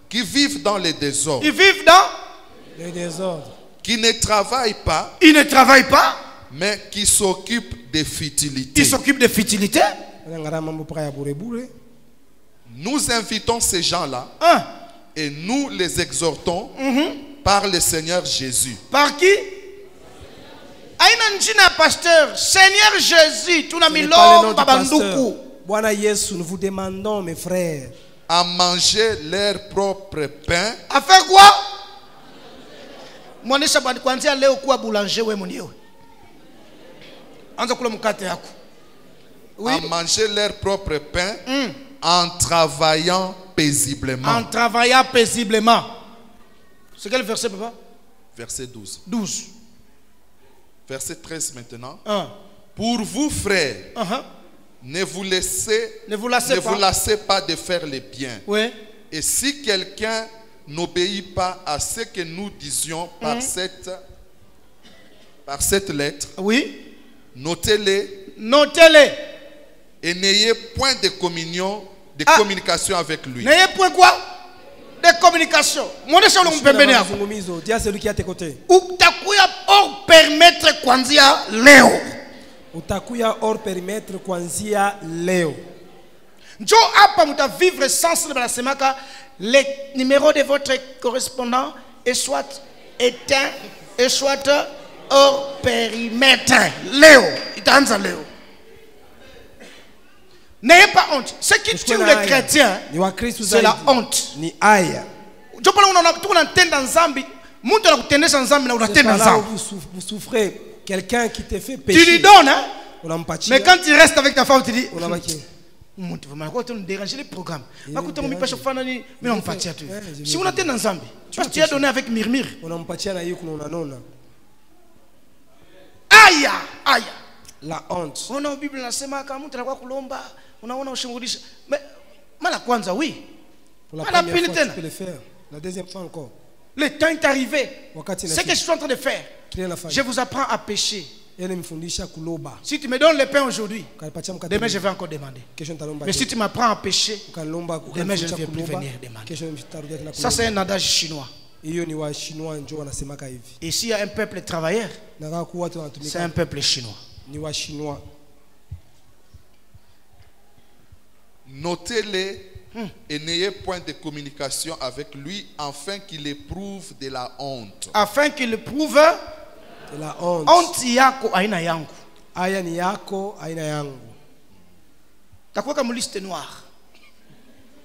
qui vivent dans les désordres. Ils vivent dans les désordres. Qui ne travaillent pas. Ils ne travaillent pas. Mais qui s'occupent des futilités. Ils s'occupent des futilités. Nous invitons ces gens-là. Et nous les exhortons par le Seigneur Jésus. Par qui? Aina njina pasteur, Seigneur Jésus, tu n'as mis l'homme babanduku. Bwana Yesu, nous vous demandons, mes frères, à manger leur propre pain. À faire quoi? Mwanisha badi kwanzia leo kuwa boulanger we mwenyewe. Anza kula mkate yako. Oui. À manger leur propre pain en travaillant paisiblement. En travaillant paisiblement. C'est quel verset, papa? Verset 12. 12. Verset 13 maintenant. Pour vous, frères, ne vous lassez pas de faire le bien. Oui. Et si quelqu'un n'obéit pas à ce que nous disions par cette lettre, Oui. notez-les Notez-les. et n'ayez point de communion, de communication avec lui. N'ayez point quoi? De communication. Mon Dieu, Je suis dans mpembeni yako. mazungumzo. Dis à celui qui est à tes côtés. Utakuya hors permettre kwanzia leo. Utakuya hors périmètre kuanzia leo. Njo hapa mutavivre sans banasemaka le numéro de votre correspondant est soit éteint et soit hors périmètre. Léo, itaanza leo. N'ayez pas honte. Ce qui tue les chrétiens, c'est la honte. Ni aya. Njo pala unatenda nzambi, mtu anakutendesha nzambi na unatenda nzambi. Vous souffrez. Quelqu'un qui te fait Tu pécher. lui donnes, hein? Mais Mais quand tu restes avec ta femme, tu dis, mtu tu déranger les programmes. Si on a un ensemble, tu as donné avec murmure. Aïe, aïe. La honte. On a une Bible dans ce matin, on a ushingulisha. Mais mala kwanza, oui. Pour la première fois, tu peux le faire. La deuxième fois encore. Le temps est arrivé. Ce que je suis en train de faire, je vous apprends à pécher. Si tu me donnes le pain aujourd'hui, demain je vais encore demander. Mais si tu m'apprends à pécher, demain je ne viens plus venir demander. Ça c'est un adage chinois. Et s'il y a un peuple travailleur, c'est un peuple chinois. Notez-les et n'ayez point de communication avec lui afin qu'il éprouve de la honte. Afin qu'il éprouve de la honte. Honte yako aina yangu. Aya ni yako aina yangu. Takuweka mu liste noire.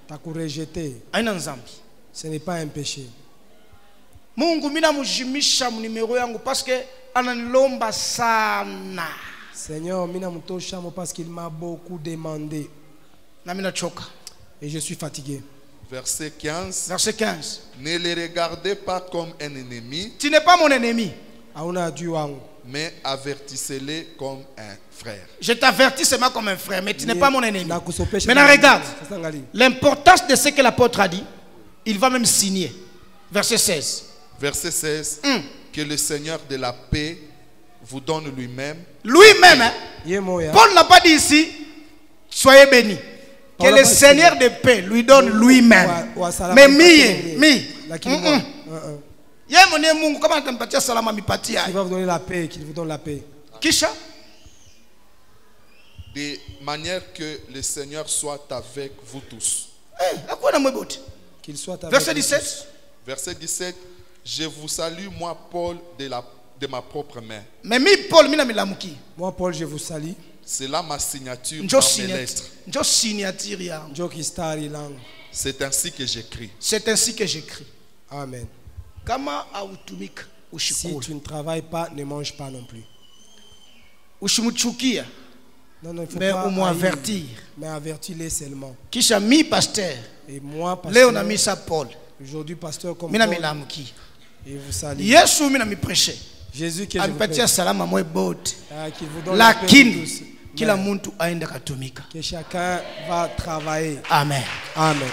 Takurejeter. Aina nzambi. Ce n'est pas un péché. Mungu mina mujimisha mu numero yangu parce que ananilomba sana. Seigneur, mina mutosha mo parce qu'il m'a beaucoup demandé. Na mina choka. Et je suis fatigué. Verset 15. Verset 15. Ne les regardez pas comme un ennemi. Tu n'es pas mon ennemi. Mais avertissez-les comme un frère. Je t'avertis seulement comme un frère, mais tu n'es pas mon ennemi. Maintenant regarde. L'importance de ce que l'apôtre a dit. Il va même signer. Verset 16. Verset 16. Que le Seigneur de la paix vous donne lui-même. Lui-même. Hein? Paul n'a pas dit ici, soyez bénis. Que le Seigneur de paix lui donne lui-même. Mais il va vous donner la paix, qu'il vous donne la paix. Kisha? De manière que le Seigneur soit avec vous tous. Qu'il soit avec Verset vous 17. tous. Verset 17. Je vous salue, moi, Paul, de ma propre main. Moi, Paul, je vous salue. C'est là ma signature dans mes lettres. C'est ainsi que j'écris. C'est ainsi que j'écris. Amen. Si tu ne travailles pas, ne mange pas non plus. Non, il faut mais pas au moins avertir. Mais avertis-les seulement. Kisha mi pasteur. Et moi, pasteur. Léon a mis sa Paul. Aujourd'hui, pasteur comme Mina Paul. Et vous salue. Yesu mina mi prêcher. Jésus qui vous prêche. Salama moi bote. Qu'il vous donne la paix tous. Kila muntu aenda katumika. Que chacun va travailler. Amen. Amen.